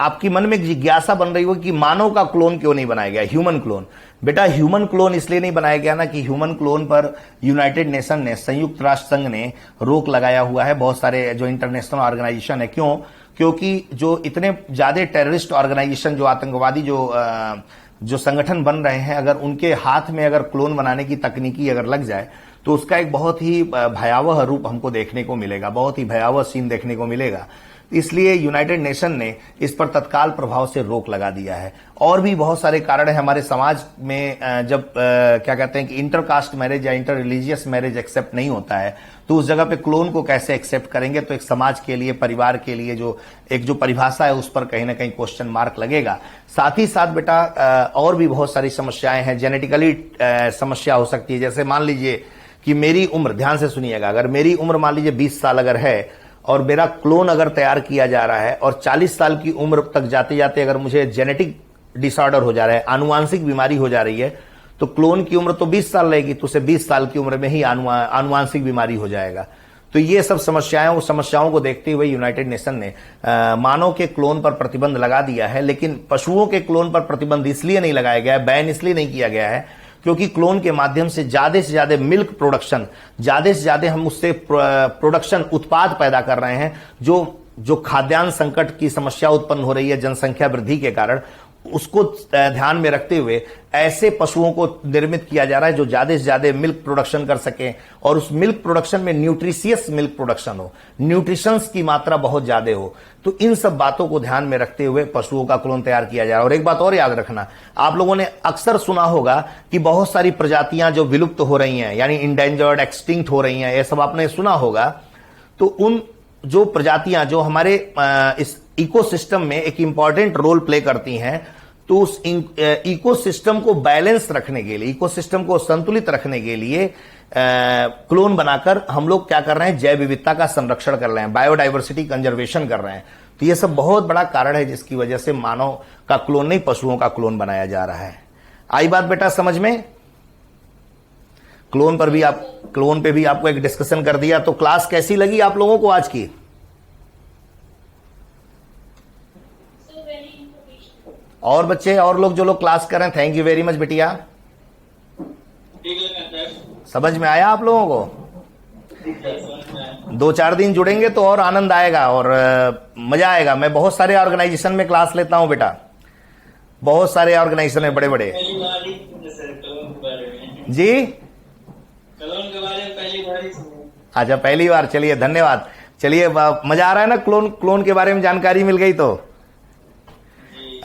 आपकी मन में एक जिज्ञासा बन रही हो कि मानव का क्लोन क्यों नहीं बनाया गया, ह्यूमन क्लोन। बेटा ह्यूमन क्लोन इसलिए नहीं बनाया गया ना कि ह्यूमन क्लोन पर यूनाइटेड नेशन ने, संयुक्त राष्ट्र संघ ने रोक लगाया हुआ है, बहुत सारे जो इंटरनेशनल ऑर्गेनाइजेशन है। क्यों? क्योंकि जो इतने ज्यादा टेररिस्ट ऑर्गेनाइजेशन, जो आतंकवादी जो संगठन बन रहे हैं, अगर उनके हाथ में अगर क्लोन बनाने की तकनीकी अगर लग जाए तो उसका एक बहुत ही भयावह रूप हमको देखने को मिलेगा, बहुत ही भयावह सीन देखने को मिलेगा। इसलिए यूनाइटेड नेशन ने इस पर तत्काल प्रभाव से रोक लगा दिया है। और भी बहुत सारे कारण है हमारे समाज में, जब क्या कहते हैं कि इंटरकास्ट मैरिज या इंटर रिलीजियस मैरिज एक्सेप्ट नहीं होता है तो उस जगह पे क्लोन को कैसे एक्सेप्ट करेंगे। तो एक समाज के लिए, परिवार के लिए जो परिभाषा है उस पर कहीं ना कहीं क्वेश्चन मार्क लगेगा। साथ ही साथ बेटा और भी बहुत सारी समस्याएं हैं, जेनेटिकली समस्या हो सकती है। जैसे मान लीजिए कि मेरी उम्र, ध्यान से सुनिएगा, अगर मेरी उम्र मान लीजिए 20 साल अगर है और मेरा क्लोन अगर तैयार किया जा रहा है और 40 साल की उम्र तक जाते जाते अगर मुझे जेनेटिक डिसऑर्डर हो जा रहा है, आनुवांशिक बीमारी हो जा रही है, तो क्लोन की उम्र तो 20 साल रहेगी, तो उसे 20 साल की उम्र में ही आनुवांशिक बीमारी हो जाएगा। तो ये सब समस्याएं, उस समस्याओं को देखते हुए यूनाइटेड नेशन ने मानव के क्लोन पर प्रतिबंध लगा दिया है। लेकिन पशुओं के क्लोन पर प्रतिबंध इसलिए नहीं लगाया गया है, बैन इसलिए नहीं किया गया है क्योंकि क्लोन के माध्यम से ज्यादा मिल्क प्रोडक्शन, ज्यादा से ज्यादा हम उससे प्रोडक्शन, उत्पाद पैदा कर रहे हैं। जो खाद्यान्न संकट की समस्या उत्पन्न हो रही है जनसंख्या वृद्धि के कारण, उसको ध्यान में रखते हुए ऐसे पशुओं को निर्मित किया जा रहा है जो ज्यादा से ज्यादा मिल्क प्रोडक्शन कर सके और उस मिल्क प्रोडक्शन में न्यूट्रिशियस मिल्क प्रोडक्शन हो, न्यूट्रिशंस की मात्रा बहुत ज्यादा हो। तो इन सब बातों को ध्यान में रखते हुए पशुओं का क्लोन तैयार किया जा रहा है। और एक बात और याद रखना, आप लोगों ने अक्सर सुना होगा कि बहुत सारी प्रजातियां जो विलुप्त हो रही हैं, यानी इंडेंजर्ड, एक्सटिंक्ट हो रही हैं, ये सब आपने सुना होगा। तो उन जो प्रजातियां जो हमारे इस इकोसिस्टम में एक इंपॉर्टेंट रोल प्ले करती हैं, तो उस इकोसिस्टम को बैलेंस रखने के लिए, इकोसिस्टम को संतुलित रखने के लिए क्लोन बनाकर हम लोग क्या कर रहे हैं, जैव विविधता का संरक्षण कर रहे हैं, बायोडाइवर्सिटी कंजर्वेशन कर रहे हैं। तो यह सब बहुत बड़ा कारण है जिसकी वजह से मानव का क्लोन नहीं, पशुओं का क्लोन बनाया जा रहा है। आई बात बेटा समझ में? क्लोन पे भी आपको एक डिस्कशन कर दिया। तो क्लास कैसी लगी आप लोगों को आज की? और बच्चे और लोग जो लोग क्लास कर रहे हैं, थैंक यू वेरी मच बेटिया। ठीक है, समझ में आया आप लोगों को? 2-4 दिन जुड़ेंगे तो और आनंद आएगा और मजा आएगा। मैं बहुत सारे ऑर्गेनाइजेशन में क्लास लेता हूं बेटा, बहुत सारे ऑर्गेनाइजेशन में, बड़े बड़े। जी क्लोन के बारे में पहली बार ही सुना। अच्छा, पहली बार। चलिए धन्यवाद। चलिए, मजा आ रहा है ना? क्लोन के बारे में जानकारी मिल गई। तो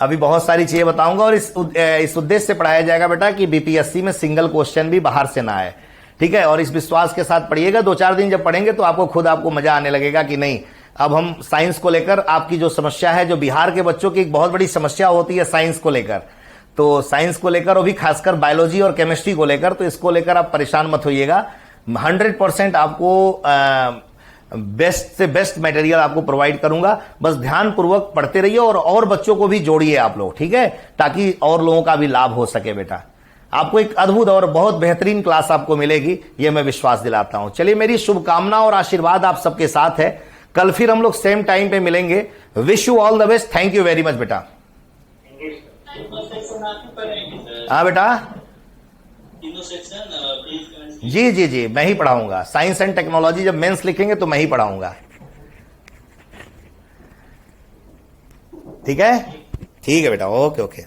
अभी बहुत सारी चीजें बताऊंगा और इस उद्देश्य से पढ़ाया जाएगा बेटा कि बीपीएससी में सिंगल क्वेश्चन भी बाहर से ना आए, ठीक है? और इस विश्वास के साथ पढ़िएगा। 2-4 दिन जब पढ़ेंगे तो आपको मजा आने लगेगा कि नहीं, अब हम साइंस को लेकर, आपकी जो समस्या है, जो बिहार के बच्चों की एक बहुत बड़ी समस्या होती है साइंस को लेकर, तो साइंस को लेकर, और भी खासकर बायोलॉजी और केमिस्ट्री को लेकर, तो इसको लेकर आप परेशान मत होइएगा। 100% आपको बेस्ट से बेस्ट मटेरियल आपको प्रोवाइड करूंगा। बस ध्यानपूर्वक पढ़ते रहिए और बच्चों को भी जोड़िए आप लोग, ठीक है? ताकि और लोगों का भी लाभ हो सके बेटा। आपको एक अद्भुत और बहुत बेहतरीन क्लास आपको मिलेगी, यह मैं विश्वास दिलाता हूं। चलिए, मेरी शुभकामना और आशीर्वाद आप सबके साथ है। कल फिर हम लोग सेम टाइम पे मिलेंगे। Wish you all the best. Thank you very much बेटा। हाँ बेटा, तीनों सेक्शन जी, मैं ही पढ़ाऊंगा। साइंस एंड टेक्नोलॉजी जब मेंस लिखेंगे तो मैं ही पढ़ाऊंगा, ठीक है? ठीक है बेटा, ओके।